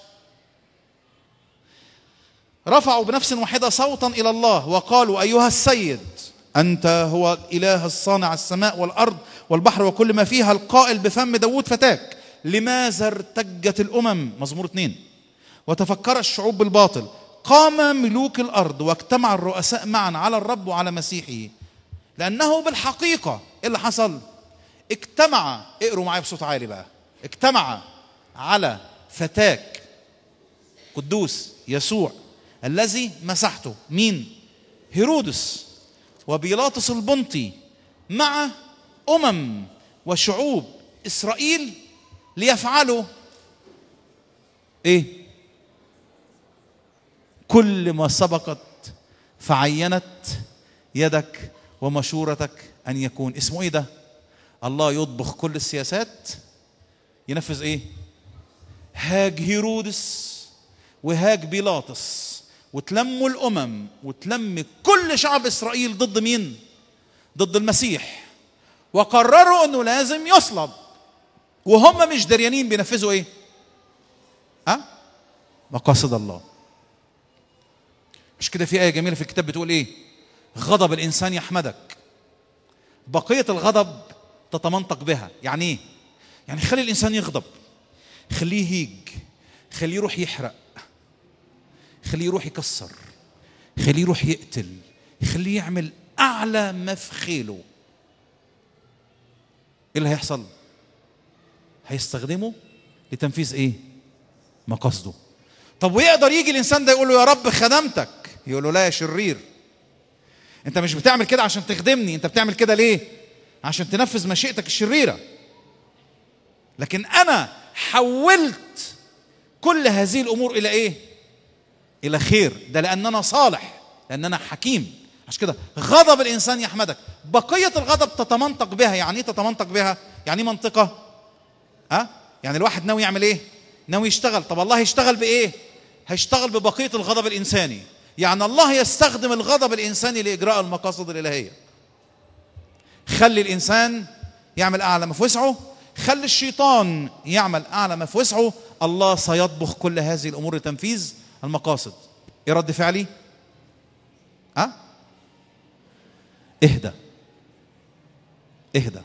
Speaker 2: رفعوا بنفس واحدة صوتا إلى الله وقالوا: أيها السيد أنت هو الإله الصانع السماء والأرض والبحر وكل ما فيها، القائل بفم داود فتاك. لماذا ارتجت الأمم؟ مزمور 2. وتفكر الشعوب بالباطل. قام ملوك الأرض واجتمع الرؤساء معا على الرب وعلى مسيحه. لأنه بالحقيقة إيه اللي حصل؟ اجتمع، اقروا معايا بصوت عالي بقى، اجتمع على فتاك قدوس يسوع الذي مسحته. مين؟ هيرودس وبيلاطس البنطي مع وشعوب إسرائيل ليفعلوا ايه؟ كل ما سبقت فعينت يدك ومشورتك أن يكون. اسمه ايه ده؟ الله يطبخ كل السياسات، ينفذ ايه؟ هاج هيرودس وهاج بيلاطس، وتلموا الأمم وتلم كل شعب إسرائيل ضد مين؟ ضد المسيح، وقرروا أنه لازم يصلب، وهم مش دريانين بينفذوا إيه؟ مقاصد الله. مش كده في آية جميلة في الكتاب بتقول إيه؟ غضب الإنسان يحمدك، بقية الغضب تتمنطق بها. يعني إيه؟ يعني خلي الإنسان يغضب، خليه يهيج، خليه يروح يحرق، خليه يروح يكسر، خليه يروح يقتل، خليه يعمل أعلى ما في خيله. إيه اللي هيحصل؟ هيستخدمه لتنفيذ إيه؟ مقاصده. طب ويقدر يجي الإنسان ده يقول له يا رب خدمتك؟ يقول له لا يا شرير، أنت مش بتعمل كده عشان تخدمني، أنت بتعمل كده ليه؟ عشان تنفذ مشيئتك الشريرة. لكن أنا حولت كل هذه الأمور إلى إيه؟ إلى خير. ده لأن أنا صالح، لأن أنا حكيم. عشان كده غضب الإنسان يحمدك، بقية الغضب تتمنطق بها. يعني إيه تتمنطق بها؟ يعني منطقة. يعني الواحد ناوي يعمل إيه؟ ناوي يشتغل. طب الله يشتغل بإيه؟ هيشتغل ببقية الغضب الإنساني. يعني الله يستخدم الغضب الإنساني لإجراء المقاصد الإلهية. خلي الإنسان يعمل أعلى ما في وسعه، خلي الشيطان يعمل أعلى ما في وسعه، الله سيطبخ كل هذه الأمور لتنفيذ المقاصد. إيه رد فعلي؟ اهدى، اهدى،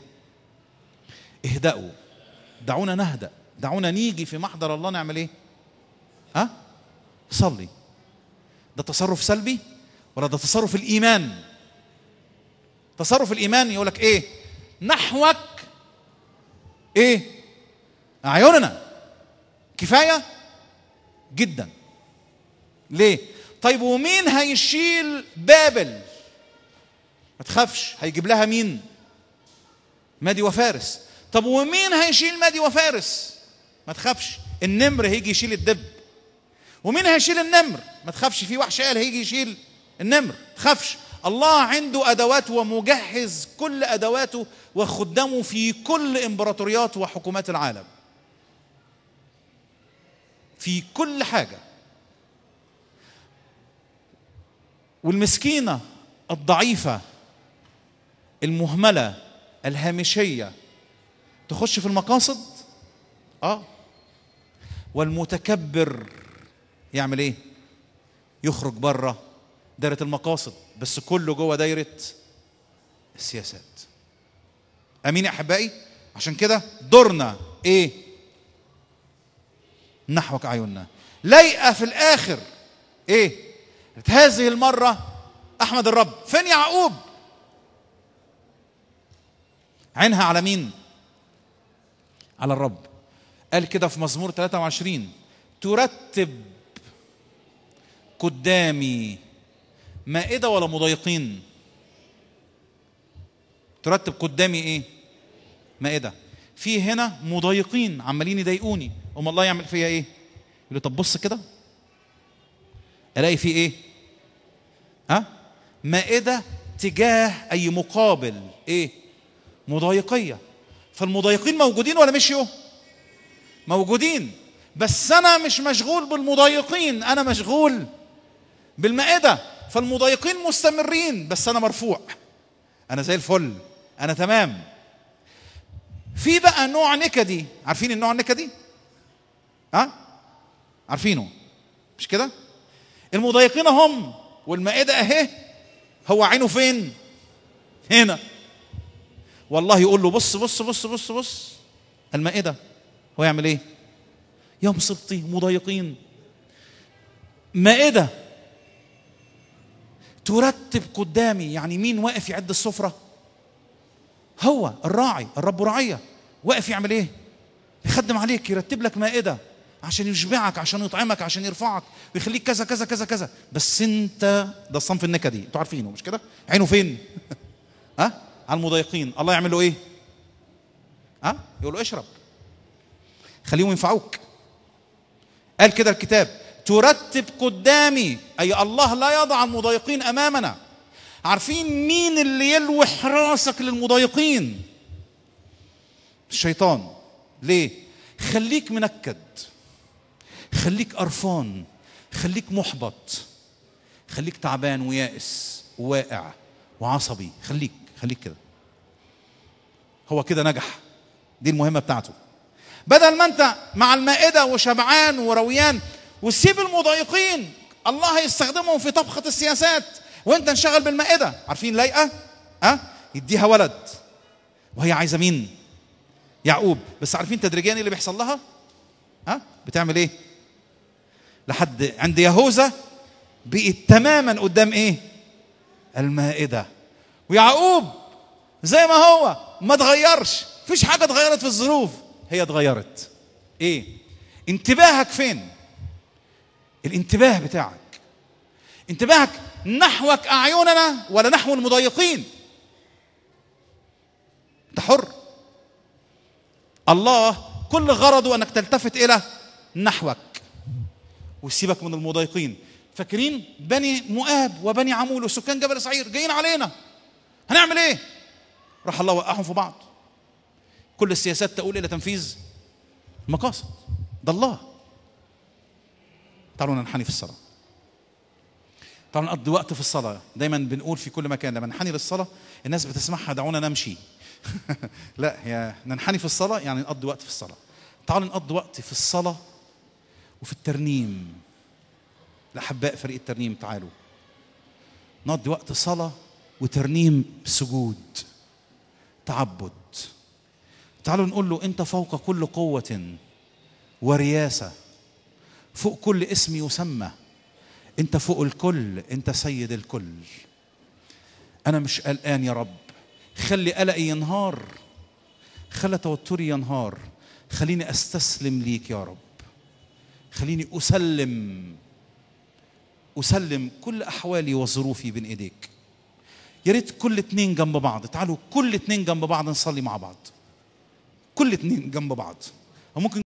Speaker 2: اهدأوا، دعونا نهدأ، دعونا نيجي في محضر الله نعمل ايه؟ صلي. ده تصرف سلبي ولا ده تصرف الإيمان؟ تصرف الإيمان يقولك ايه؟ نحوك ايه؟ أعيننا. كفاية جدا. ليه؟ طيب ومين هيشيل بابل؟ ما تخافش، هيجيب لها مين؟ مادي وفارس. طب ومين هيشيل مادي وفارس؟ ما تخافش، النمر هيجي يشيل الدب. ومين هيشيل النمر؟ ما تخافش، في وحش قال هيجي يشيل النمر. ما تخافش، الله عنده أدوات ومجهز كل أدواته وخدامه في كل إمبراطوريات وحكومات العالم، في كل حاجة. والمسكينة الضعيفة المهملة الهامشية تخش في المقاصد. والمتكبر يعمل ايه؟ يخرج بره دائرة المقاصد، بس كله جوه دائرة السياسات. امين يا احبائي؟ عشان كده دورنا ايه؟ نحوك اعيننا. لايقة في الاخر ايه؟ هذه المرة احمد الرب. فين يعقوب؟ عينها على مين؟ على الرب. قال كده في مزمور 23: ترتب قدامي مائدة ولا مضايقين؟ ترتب قدامي ايه؟ مائدة. في هنا مضايقين عمالين يضايقوني، الله يعمل فيها ايه؟ يقول له طب بص كده الاقي في ايه؟ مائدة تجاه اي مقابل ايه؟ مضايقية. فالمضايقين موجودين ولا مشيوا؟ موجودين، بس انا مش مشغول بالمضايقين، انا مشغول بالمائدة. فالمضايقين مستمرين بس انا مرفوع، انا زي الفل، انا تمام. في بقى نوع نكدي. عارفين النوع النكدي؟ عارفينه مش كده؟ المضايقين هم والمائدة اهي، هو عينه فين؟ هنا. والله يقول له بص بص بص بص بص المائدة، هو يعمل ايه؟ يا مصيبتي مضايقين، مائدة ترتب قدامي. يعني مين واقف يعد السفرة؟ هو الراعي، الرب راعية، واقف يعمل ايه؟ يخدم عليك، يرتب لك مائدة عشان يشبعك، عشان يطعمك، عشان يرفعك ويخليك كذا كذا كذا كذا. بس انت ده الصنف النكدي، انتوا عارفينه مش كده؟ عينه فين؟ ها؟ على المضايقين. الله يعمل له ايه؟ ها؟ يقول له اشرب، خليهم ينفعوك. قال كده الكتاب ترتب قدامي، اي الله لا يضع المضايقين امامنا. عارفين مين اللي يلوح راسك للمضايقين؟ الشيطان. ليه؟ خليك منكد، خليك قرفان، خليك محبط، خليك تعبان ويائس وواقع وعصبي، خليك كده. هو كده نجح، دي المهمة بتاعته. بدل ما انت مع المائدة وشبعان ورويان وسيب المضايقين، الله هيستخدمهم في طبخة السياسات وانت انشغل بالمائدة. عارفين لايقة؟ يديها ولد وهي عايزة مين؟ يعقوب. بس عارفين تدريجيا اللي بيحصل لها؟ بتعمل ايه؟ لحد عند يهوذا بقت تماما قدام ايه؟ المائدة. ويعقوب زي ما هو ما اتغيرش، مفيش حاجة اتغيرت في الظروف، هي اتغيرت. ايه؟ انتباهك فين؟ الانتباه بتاعك، انتباهك نحوك اعيننا ولا نحو المضايقين؟ انت حر. الله كل غرضه انك تلتفت الى نحوك وسيبك من المضايقين. فاكرين بني مؤاب وبني عمول وسكان جبل سعير جايين علينا، هنعمل ايه؟ راح الله وقعهم في بعض. كل السياسات تقول الى تنفيذ مقاصد. ده الله. تعالوا ننحني في الصلاة، تعالوا نقضي وقت في الصلاة. دايما بنقول في كل مكان لما ننحني للصلاة الناس بتسمعها دعونا نمشي. لا، هي ننحني في الصلاة يعني نقضي وقت في الصلاة. تعالوا نقضي وقت في الصلاة وفي الترنيم. الأحباء فريق الترنيم تعالوا نقضي وقت صلاة وترنيم، سجود، تعبد. تعالوا نقول له أنت فوق كل قوة ورياسة، فوق كل اسم يسمى، أنت فوق الكل، أنت سيد الكل. أنا مش قلقان يا رب، خلي قلقي ينهار، خلي توتري ينهار، خليني أستسلم ليك يا رب، خليني أسلم كل أحوالي وظروفي بين إيديك. يا ريت كل اتنين جنب بعض، تعالوا كل اتنين جنب بعض نصلي مع بعض، كل اتنين جنب بعض. وممكن